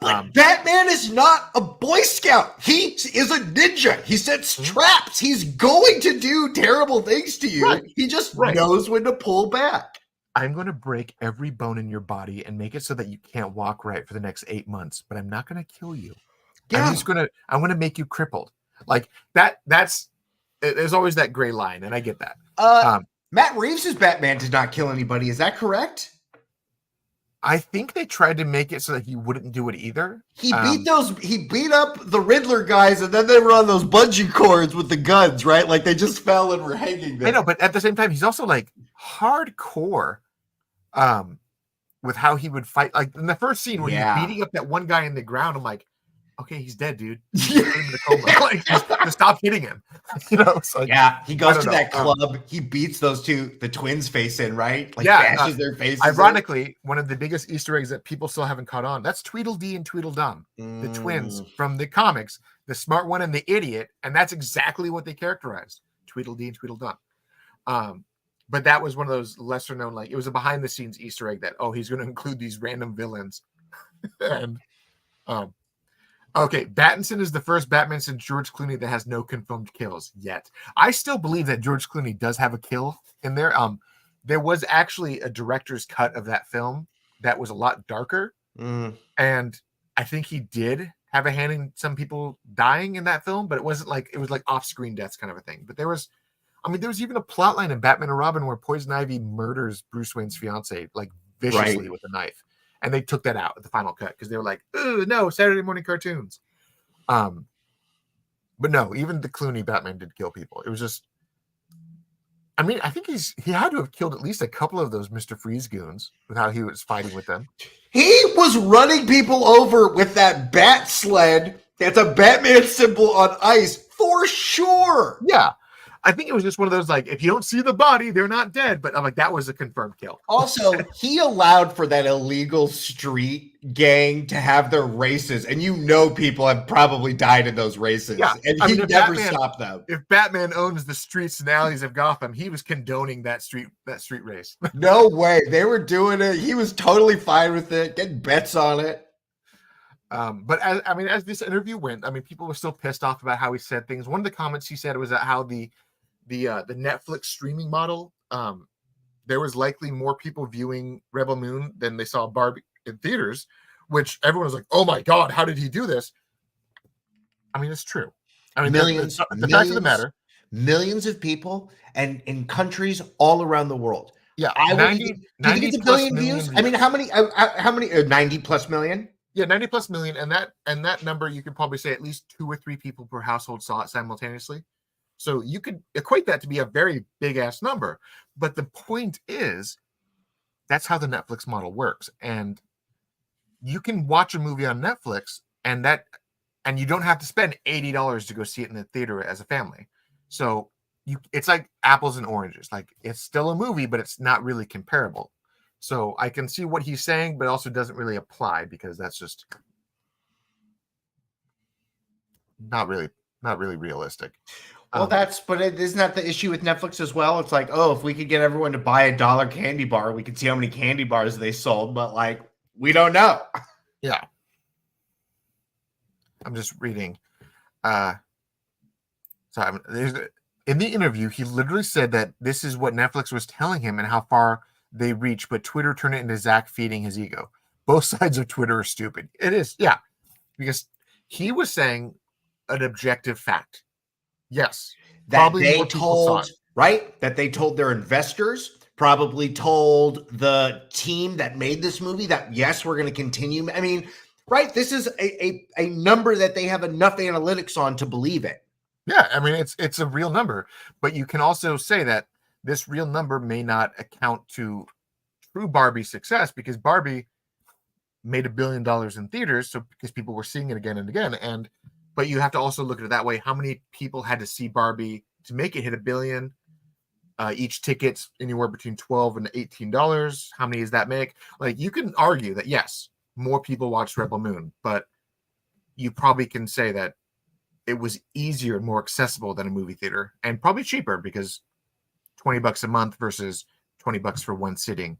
Batman is not a Boy Scout. He is a ninja. He sets traps. He's going to do terrible things to you. Right. He just knows when to pull back. I'm going to break every bone in your body and make it so that you can't walk right for the next 8 months, but I'm not going to kill you. Yeah. I'm going to make you crippled. Like there's always that gray line, and I get that. Matt Reeves' Batman did not kill anybody. Is that correct? I think they tried to make it so that he wouldn't do it either. He beat up the Riddler guys, and then they were on those bungee cords with the guns, right? Like they just fell and were hanging there. I know, but at the same time, he's also like hardcore with how he would fight. Like in the first scene when he's beating up that one guy in the ground, I'm like, okay, he's dead, dude. Put him in the coma. Like, just stop hitting him. You know? So, he goes to that club. He beats the twins face in, right? Like bashes their faces. Ironically, one of the biggest Easter eggs that people still haven't caught on, that's Tweedledee and Tweedledum, the twins from the comics, the smart one and the idiot, and that's exactly what they characterized, Tweedledee and Tweedledum. But that was one of those lesser known, like it was a behind the scenes Easter egg that, he's going to include these random villains. And okay, Pattinson is the first Batman since George Clooney that has no confirmed kills yet. I still believe that George Clooney does have a kill in there. There was actually a director's cut of that film that was a lot darker. And I think he did have a hand in some people dying in that film, but it was like off-screen deaths kind of a thing. But there was even a plot line in Batman and Robin where Poison Ivy murders Bruce Wayne's fiance like viciously with a knife. And they took that out at the final cut because they were like, "Oh no, Saturday morning cartoons." But no, even the Clooney Batman did kill people. It was just I mean, I think he had to have killed at least a couple of those Mr. Freeze goons with how he was fighting with them. He was running people over with that bat sled that's a Batman symbol on ice for sure. Yeah. I think it was just one of those, like, if you don't see the body, they're not dead. But I'm like, that was a confirmed kill. Also, he allowed for that illegal street gang to have their races. And people have probably died in those races. Yeah. And he never stopped them. If Batman owns the streets and alleys of Gotham, he was condoning that street race. No way. They were doing it. He was totally fine with it, getting bets on it. But as this interview went, people were still pissed off about how he said things. One of the comments he said was that how the Netflix streaming model, there was likely more people viewing Rebel Moon than they saw Barbie in theaters, which everyone was like, "Oh my God, how did he do this?" I mean, it's true. I mean, millions, the fact of the matter, millions of people, and in countries all around the world. Yeah, do you think it's a billion views? I mean, how many? 90 plus million. Yeah, 90 plus million, and that number, you could probably say at least 2 or 3 people per household saw it simultaneously. So you could equate that to be a very big ass number. But the point is, that's how the Netflix model works. And you can watch a movie on Netflix and you don't have to spend $80 to go see it in the theater as a family. So it's like apples and oranges. Like, it's still a movie, but it's not really comparable. So I can see what he's saying, but also doesn't really apply because that's just not really realistic. Well, isn't that the issue with Netflix as well? It's like, oh, if we could get everyone to buy $1 candy bar, we could see how many candy bars they sold, but like, we don't know. Yeah. I'm just reading. In the interview, he literally said that this is what Netflix was telling him and how far they reach, but Twitter turned it into Zack feeding his ego. Both sides of Twitter are stupid. It is, yeah, because he was saying an objective fact. Yes, that they told, right? That they told their investors, probably told the team that made this movie that, yes, we're going to continue. I mean, right? This is a number that they have enough analytics on to believe it. Yeah, I mean, it's a real number, but you can also say that this real number may not account to true Barbie success because Barbie made $1 billion in theaters, so because people were seeing it again and again, but you have to also look at it that way. How many people had to see Barbie to make it hit $1 billion? Each ticket's anywhere between $12 and $18. How many does that make? Like, you can argue that yes, more people watched Rebel Moon, but you probably can say that it was easier and more accessible than a movie theater, and probably cheaper because $20 a month versus $20 for one sitting.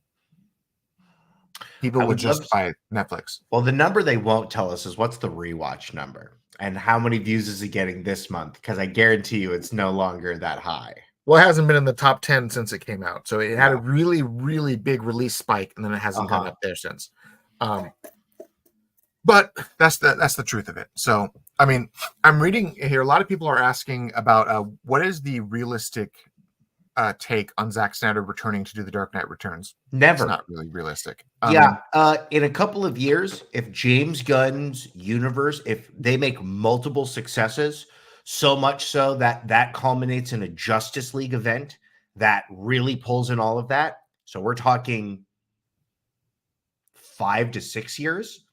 People would just buy Netflix. Well, the number they won't tell us is what's the rewatch number and how many views is it getting this month? Because I guarantee you it's no longer that high. Well, it hasn't been in the top 10 since it came out. So it had a really, really big release spike, and then it hasn't gone up there since. But that's the truth of it. So, I mean, I'm reading here. A lot of people are asking about what is the realistic take on Zack Snyder returning to do The Dark Knight Returns. Never. It's not really realistic. In a couple of years, if James Gunn's universe, if they make multiple successes, so much so that culminates in a Justice League event that really pulls in all of that. So we're talking 5 to 6 years.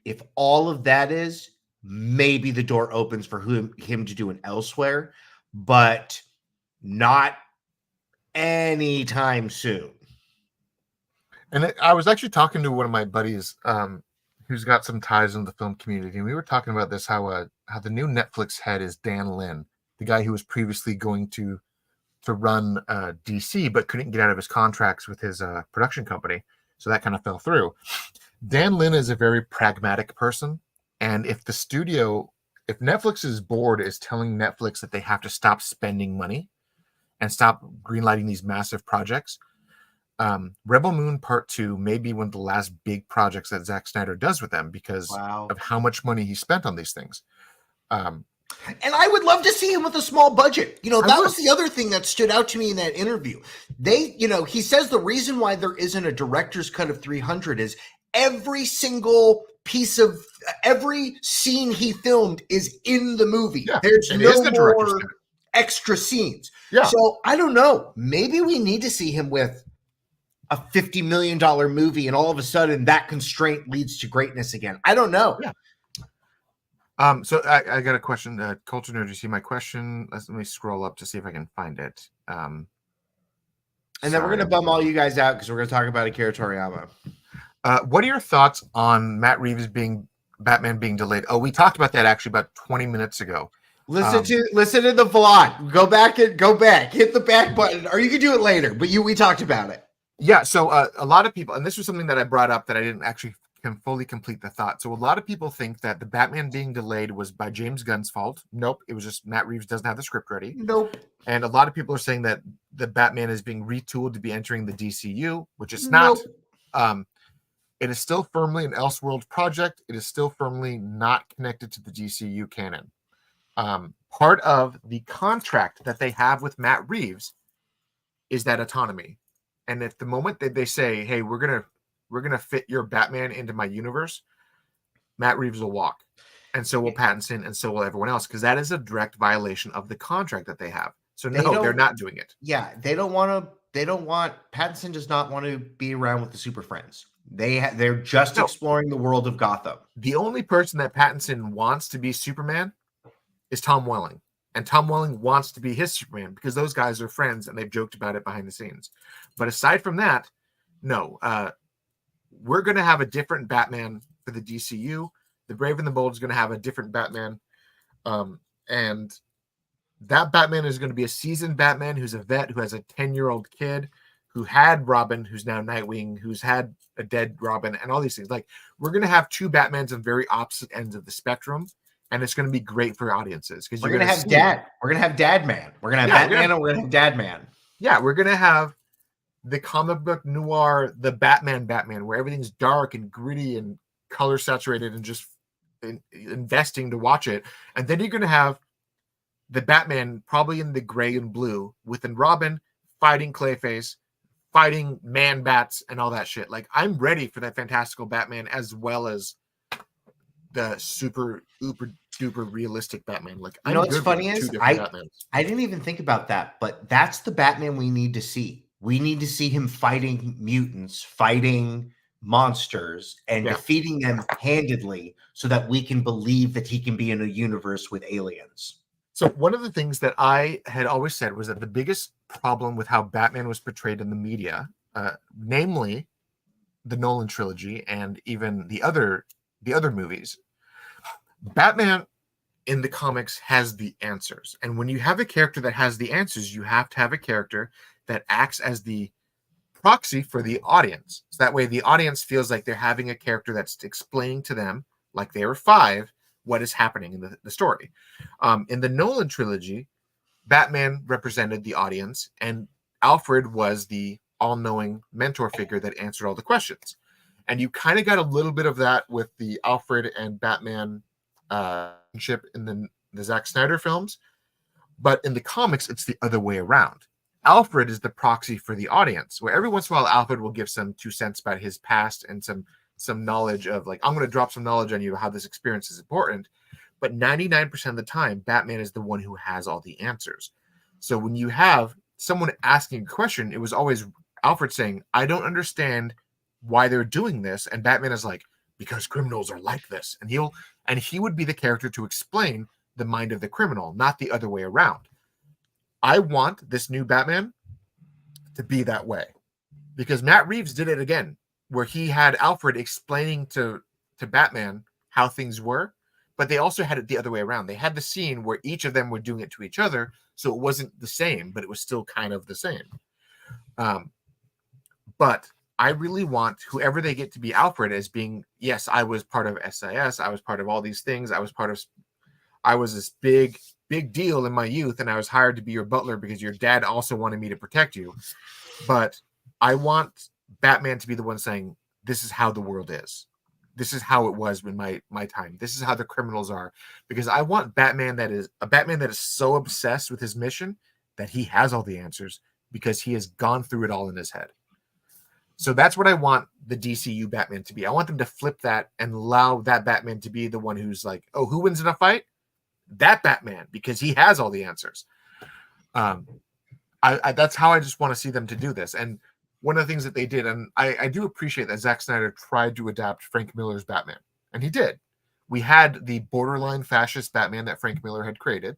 If all of that is, maybe the door opens for him to do an elsewhere, but not anytime soon. And I was actually talking to one of my buddies who's got some ties in the film community, and we were talking about this, how the new Netflix head is Dan Lin, the guy who was previously going to run DC but couldn't get out of his contracts with his production company, so that kind of fell through. Dan Lin is a very pragmatic person, and if Netflix's board is telling Netflix that they have to stop spending money and stop greenlighting these massive projects, Rebel Moon Part 2 may be one of the last big projects that Zack Snyder does with them because of how much money he spent on these things. And I would love to see him with a small budget. That was the other thing that stood out to me in that interview. He says the reason why there isn't a director's cut of 300 is every single piece of every scene he filmed is in the movie. Yeah, There's no more extra scenes. Yeah. So I don't know. Maybe we need to see him with a $50 million movie, and all of a sudden that constraint leads to greatness again. I don't know. Yeah. So I got a question. Culture Nerd, you see my question? Let me scroll up to see if I can find it. And then we're going to bum all you guys out because we're going to talk about Akira Toriyama. What are your thoughts on Matt Reeves Batman being delayed? Oh, we talked about that actually about 20 minutes ago. Listen to the vlog. Go back, hit the back button, or you can do it later. But we talked about it. Yeah. So a lot of people, and this was something that I brought up that I didn't actually can fully complete the thought. So a lot of people think that the Batman being delayed was by James Gunn's fault. Nope. It was just Matt Reeves doesn't have the script ready. Nope. And a lot of people are saying that the Batman is being retooled to be entering the DCU, which is not. Nope. It is still firmly an Elseworlds project. It is still firmly not connected to the DCU canon. Part of the contract that they have with Matt Reeves is that autonomy. And at the moment that they say, hey, we're gonna fit your Batman into my universe, Matt Reeves will walk. And so will Pattinson, and so will everyone else, because that is a direct violation of the contract that they have. So they're not doing it. Yeah, Pattinson does not want to be around with the Super Friends. They're just exploring the world of Gotham. The only person that Pattinson wants to be Superman is Tom Welling. And Tom Welling wants to be his Superman because those guys are friends and they've joked about it behind the scenes. But aside from that, no. We're going to have a different Batman for the DCU. The Brave and the Bold is going to have a different Batman. And that Batman is going to be a seasoned Batman who's a vet, who has a 10-year-old kid, who had Robin, who's now Nightwing, who's had a dead Robin, and all these things. Like, we're going to have two Batmans on very opposite ends of the spectrum, and it's going to be great for audiences. Because we're going to have Dad. We're going to have Dad Man. We're going to have Batman, and we're going to have Dad Man. Yeah, we're going to have the comic book noir, the Batman, where everything's dark and gritty and color saturated and just investing to watch it. And then you're going to have the Batman probably in the gray and blue with Robin fighting Clayface, fighting Man-Bats and all that shit. Like, I'm ready for that fantastical Batman as well as the super duper realistic Batman. Like, you know what's funny is I didn't even think about that, but that's the Batman we need to see. We need to see him fighting mutants, fighting monsters, and defeating them handedly so that we can believe that he can be in a universe with aliens. So one of the things that I had always said was that the biggest problem with how Batman was portrayed in the media, namely the Nolan trilogy and even the other movies, Batman in the comics has the answers. And when you have a character that has the answers, you have to have a character that acts as the proxy for the audience. So that way the audience feels like they're having a character that's explaining to them, like they were 5, what is happening in the story. In the Nolan trilogy, Batman represented the audience, and Alfred was the all-knowing mentor figure that answered all the questions. And you kind of got a little bit of that with the Alfred and Batman ship in the Zack Snyder films. But in the comics, it's the other way around. Alfred is the proxy for the audience, where every once in a while Alfred will give some 2 cents about his past and some knowledge of, like, I'm going to drop some knowledge on you how this experience is important. But 99% of the time, Batman is the one who has all the answers. So when you have someone asking a question, it was always Alfred saying, I don't understand why they're doing this. And Batman is like, because criminals are like this. And he would be the character to explain the mind of the criminal, not the other way around. I want this new Batman to be that way, because Matt Reeves did it again, where he had Alfred explaining to Batman how things were, but they also had it the other way around. They had the scene where each of them were doing it to each other, so it wasn't the same, but it was still kind of the same. But I really want whoever they get to be Alfred as being, yes, I was part of SIS, I was part of all these things, I was this big deal in my youth, and I was hired to be your butler because your dad also wanted me to protect you. But I want Batman to be the one saying, this is how the world is. This is how it was in my time. This is how the criminals are. Because I want Batman that is so obsessed with his mission that he has all the answers because he has gone through it all in his head. So that's what I want the DCU Batman to be. I want them to flip that and allow that Batman to be the one who's like, oh, who wins in a fight? That Batman, because he has all the answers. Um, I that's how I just want to see them to do this. And one of the things that they did, and I do appreciate that Zack Snyder tried to adapt Frank Miller's Batman, and he did. We had the borderline fascist Batman that Frank Miller had created.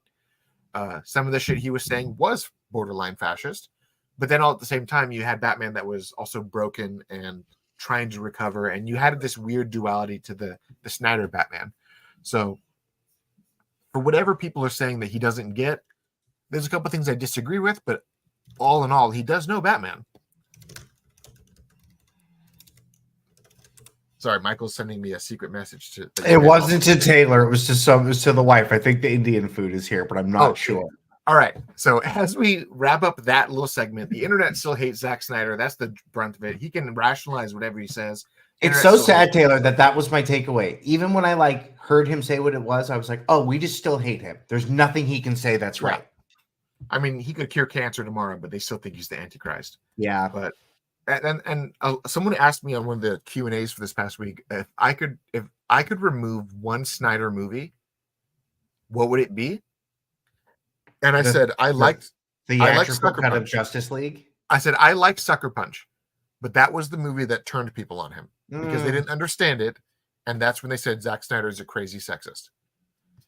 Some of the shit he was saying was borderline fascist, but then all at the same time, you had Batman that was also broken and trying to recover, and you had this weird duality to the Snyder Batman. So, for whatever people are saying that he doesn't get, there's a couple things I disagree with, but all in all, he does know Batman. Sorry, Michael's sending me a secret message to. It wasn't to Taylor. It was to the wife. I think the Indian food is here, but I'm not sure. All right. So as we wrap up that little segment, the internet still hates Zack Snyder. That's the brunt of it. He can rationalize whatever he says. It's so sad, Taylor, that was my takeaway. Even when I heard him say what it was, I was like, oh, we just still hate him. There's nothing he can say that's right. I mean, he could cure cancer tomorrow, but they still think he's the Antichrist. Yeah. But and someone asked me on one of the Q&As for this past week if I could remove one Snyder movie, what would it be? And I said I liked Sucker Punch of Justice League. I said I liked Sucker Punch, but that was the movie that turned people on him because they didn't understand it, and that's when they said Zack Snyder is a crazy sexist.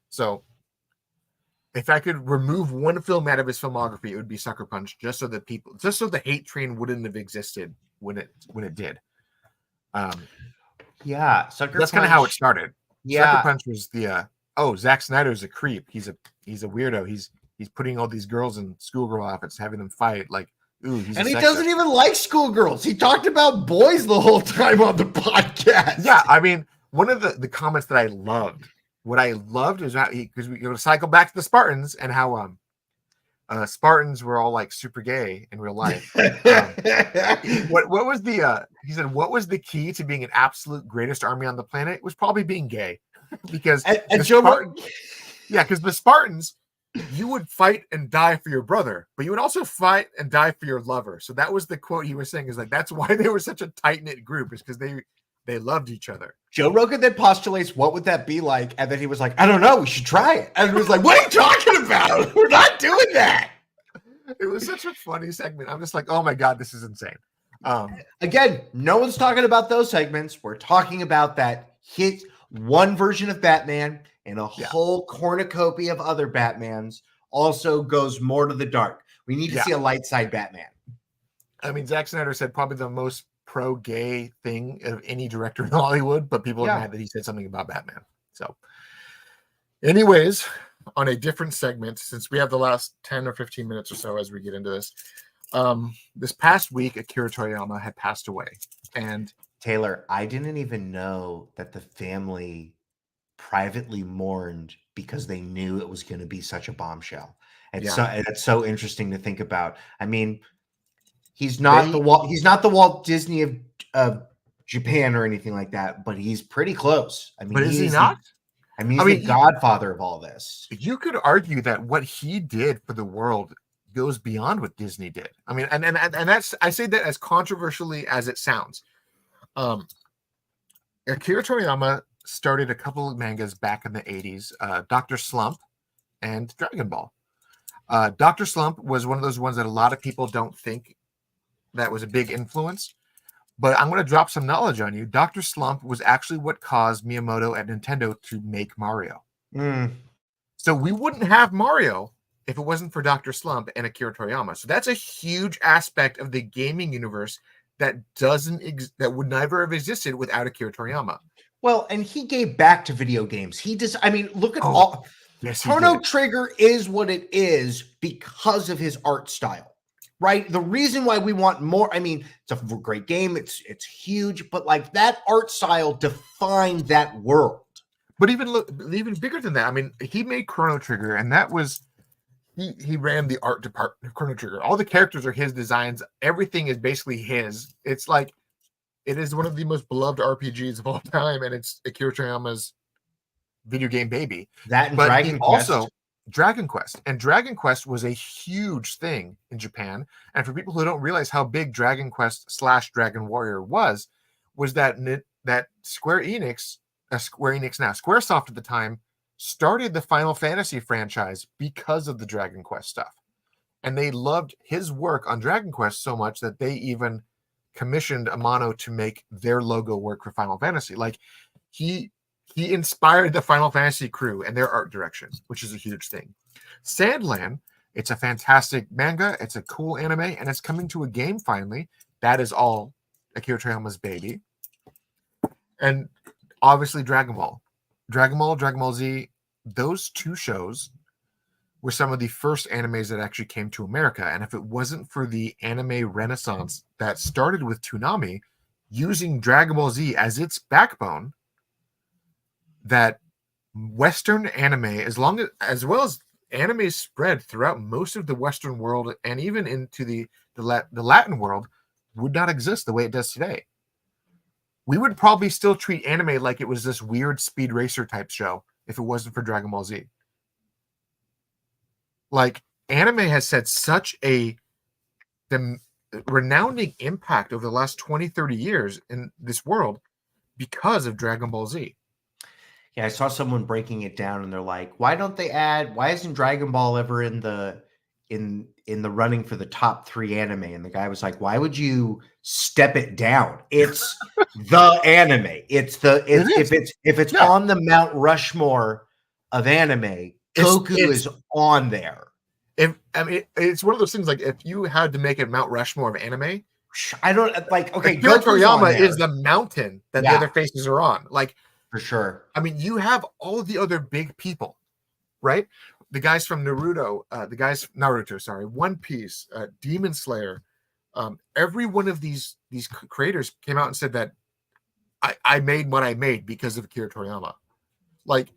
So if I could remove one film out of his filmography, it would be Sucker Punch, just so the hate train wouldn't have existed when it did. Yeah, that's kind of how it started. Yeah, Sucker Punch was the Zack Snyder's a creep. He's a weirdo. He's putting all these girls in schoolgirl outfits, having them fight. Like, ooh, and he doesn't even like schoolgirls. He talked about boys the whole time on the podcast. Yeah, I mean, one of the comments that I loved. What I loved is how because we go to cycle back to the Spartans and how Spartans were all like super gay in real life. What was he said what was the key to being an absolute greatest army on the planet? It was probably being gay. Because because the Spartans, you would fight and die for your brother, but you would also fight and die for your lover. So that was the quote he was saying, is like that's why they were such a tight-knit group, is because they loved each other. Joe Rogan then postulates, what would that be like? And then he was like, I don't know, we should try it. And it was like, what are you talking about? We're not doing that. It was such a funny segment. I'm just like, oh my God, this is insane. Again, no one's talking about those segments. We're talking about that hit one version of Batman and a whole cornucopia of other Batmans also goes more to the dark. We need to see a light side Batman. I mean, Zack Snyder said probably the most pro-gay thing of any director in Hollywood, but people are mad that he said something about Batman. So anyways, on a different segment, since we have the last 10 or 15 minutes or so as we get into this, this past week, Akira Toriyama had passed away. And Taylor, I didn't even know that the family privately mourned because they knew it was going to be such a bombshell. It's so interesting to think about. I mean, he's not the Walt Disney of Japan or anything like that, but he's pretty close. I mean, but is he not? He's the godfather of all this. You could argue that what he did for the world goes beyond what Disney did. I mean, and that's, I say that as controversially as it sounds. Akira Toriyama started a couple of mangas back in the 80s, Dr. Slump and Dragon Ball. Dr. Slump was one of those ones that a lot of people don't think that was a big influence, but I'm going to drop some knowledge on you. Dr. Slump was actually what caused Miyamoto at Nintendo to make Mario. So we wouldn't have Mario if it wasn't for Dr. Slump and Akira Toriyama. So that's a huge aspect of the gaming universe that would never have existed without Akira Toriyama. Well, and he gave back to video games. Look at all. Yes, Chrono Trigger is what it is because of his art style, right? The reason why we want more, I mean, it's a great game. It's huge, but like that art style defined that world. But even bigger than that, I mean, he made Chrono Trigger, and that was he ran the art department of Chrono Trigger. All the characters are his designs. Everything is basically his. It's like it is one of the most beloved RPGs of all time, and it's Akira Toriyama's video game baby. That and Dragon Quest. Also Dragon Quest. And Dragon Quest was a huge thing in Japan. And for people who don't realize how big Dragon Quest / Dragon Warrior was that Squaresoft at the time started the Final Fantasy franchise because of the Dragon Quest stuff. And they loved his work on Dragon Quest so much that they even commissioned Amano to make their logo work for Final Fantasy. Like he inspired the Final Fantasy crew and their art direction, which is a huge thing. Sandland, it's a fantastic manga, it's a cool anime, and it's coming to a game finally. That is all Akira Toriyama's baby. And obviously Dragon Ball, Dragon Ball Z, those two shows were some of the first animes that actually came to America. And if it wasn't for the anime renaissance that started with Toonami using Dragon Ball Z as its backbone, that Western anime, as well as anime spread throughout most of the Western world and even into the Latin world, would not exist the way it does today. We would probably still treat anime like it was this weird speed racer type show if it wasn't for Dragon Ball Z. Like, anime has had such the renowned impact over the last 20, 30 years in this world because of Dragon Ball Z. Yeah, I saw someone breaking it down and they're like, why isn't Dragon Ball ever in the running for the top 3 anime? And the guy was like, why would you step it down? It's the anime. If it's on the Mount Rushmore of anime, Goku is on there. It's one of those things, like, if you had to make a Mount Rushmore of anime, I don't like, okay, Akira Toriyama is the mountain that the other faces are on. Like, for sure. I mean, you have all of the other big people, right? The guys from Naruto, One Piece, Demon Slayer, every one of these creators came out and said that I made what I made because of Akira Toriyama. Like,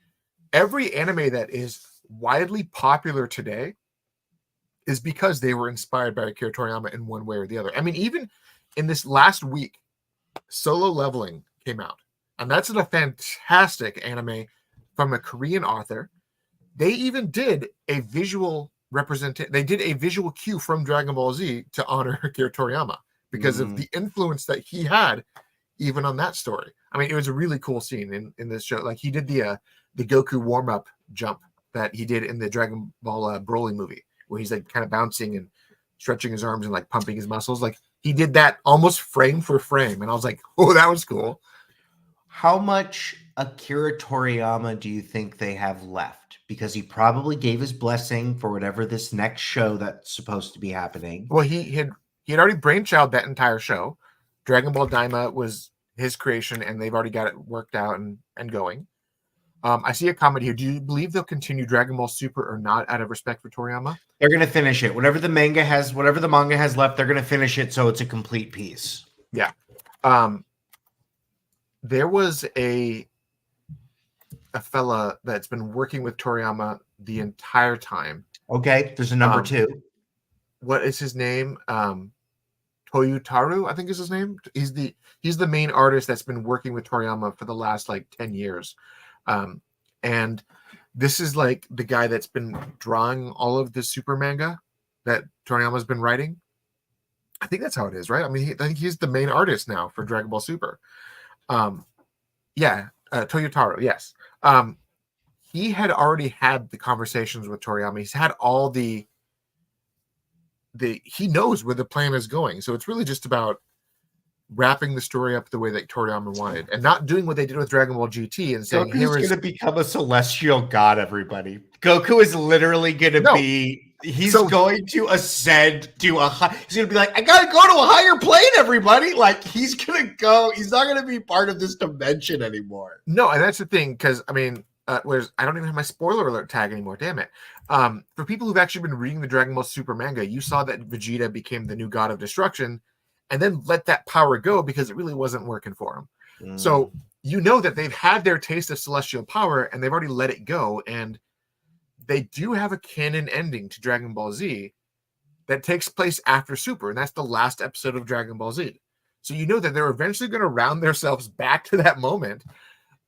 every anime that is widely popular today is because they were inspired by Akira Toriyama in one way or the other. I mean, even in this last week, Solo Leveling came out, and that's a fantastic anime from a Korean author. They even did a visual They did a visual cue from Dragon Ball Z to honor Akira Toriyama because of the influence that he had even on that story. I mean, it was a really cool scene in this show. Like, he did the Goku warm-up jump that he did in the Dragon Ball Broly movie, where he's like kind of bouncing and stretching his arms and like pumping his muscles. Like, he did that almost frame for frame. And I was like, oh, that was cool. How much Akira Toriyama do you think they have left? Because he probably gave his blessing for whatever this next show that's supposed to be happening. Well, he had already brainchilded that entire show. Dragon Ball Daima was his creation, and they've already got it worked out and going. I see a comment here. Do you believe they'll continue Dragon Ball Super or not, out of respect for Toriyama? They're going to finish it. Whatever the manga has left, they're going to finish it so it's a complete piece. Yeah. There was a fella that's been working with Toriyama the entire time. Okay, there's a number 2. What is his name? Toyutaru, I think is his name. He's the main artist that's been working with Toriyama for the last like 10 years. And this is like the guy that's been drawing all of the super manga that Toriyama's been writing. I think that's how it is, right? I mean, I think he's the main artist now for Dragon Ball Super. Toyotaro, yes. He had already had the conversations with Toriyama. He's had all he knows where the plan is going. So it's really just about wrapping the story up the way that Toriyama wanted, and not doing what they did with Dragon Ball GT and saying, Goku's going to become a celestial god, everybody. Goku is literally going to be... He's going to ascend to he's going to be like, I got to go to a higher plane, everybody. Like, he's going to go... He's not going to be part of this dimension anymore. No, and that's the thing, because, I mean, I don't even have my spoiler alert tag anymore, damn it. For people who've actually been reading the Dragon Ball Super manga, you saw that Vegeta became the new god of destruction, and then let that power go because it really wasn't working for him. So you know that they've had their taste of celestial power and they've already let it go. And they do have a canon ending to Dragon Ball Z that takes place after Super. And that's the last episode of Dragon Ball Z. So you know that they're eventually going to round themselves back to that moment.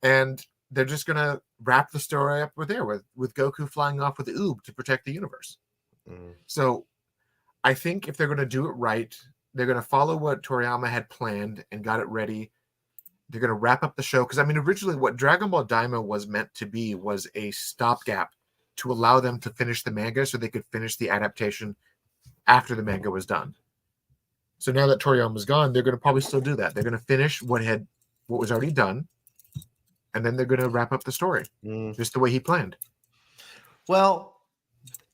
And they're just going to wrap the story up with Goku flying off with Oob to protect the universe. So I think if they're going to do it right, they're going to follow what Toriyama had planned and got it ready. They're going to wrap up the show. Because, I mean, originally what Dragon Ball Daima was meant to be was a stopgap to allow them to finish the manga so they could finish the adaptation after the manga was done. So now that Toriyama's gone, they're going to probably still do that. They're going to finish what was already done, and then they're going to wrap up the story just the way he planned. Well,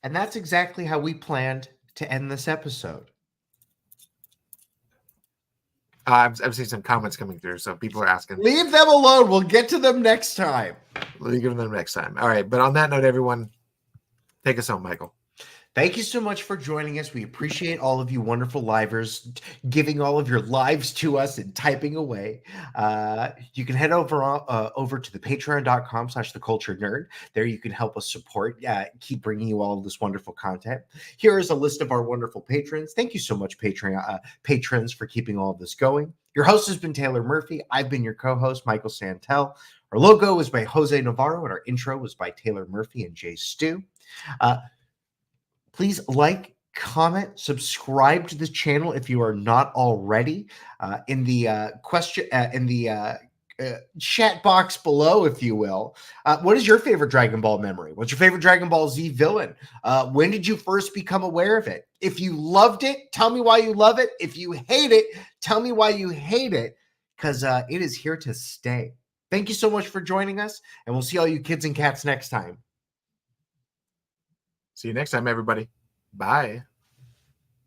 and that's exactly how we planned to end this episode. I've seen some comments coming through, so people are asking. Leave them alone. We'll get to them next time. We'll give them next time. All right. But on that note, everyone, take us home, Michael. Thank you so much for joining us. We appreciate all of you wonderful livers giving all of your lives to us and typing away. You can head over to the patreon.com/theculturenerd. There you can help us support, keep bringing you all of this wonderful content. Here is a list of our wonderful patrons. Thank you so much, patrons, for keeping all of this going. Your host has been Taylor Murphy. I've been your co-host, Michael Santel. Our logo was by Jose Navarro, and our intro was by Taylor Murphy and Jay Stu. Please like, comment, subscribe to this channel if you are not already. In the chat box below, if you will, what is your favorite Dragon Ball memory? What's your favorite Dragon Ball Z villain? When did you first become aware of it? If you loved it, tell me why you love it. If you hate it, tell me why you hate it, because it is here to stay. Thank you so much for joining us, and we'll see all you kids and cats next time. See you next time, everybody. Bye.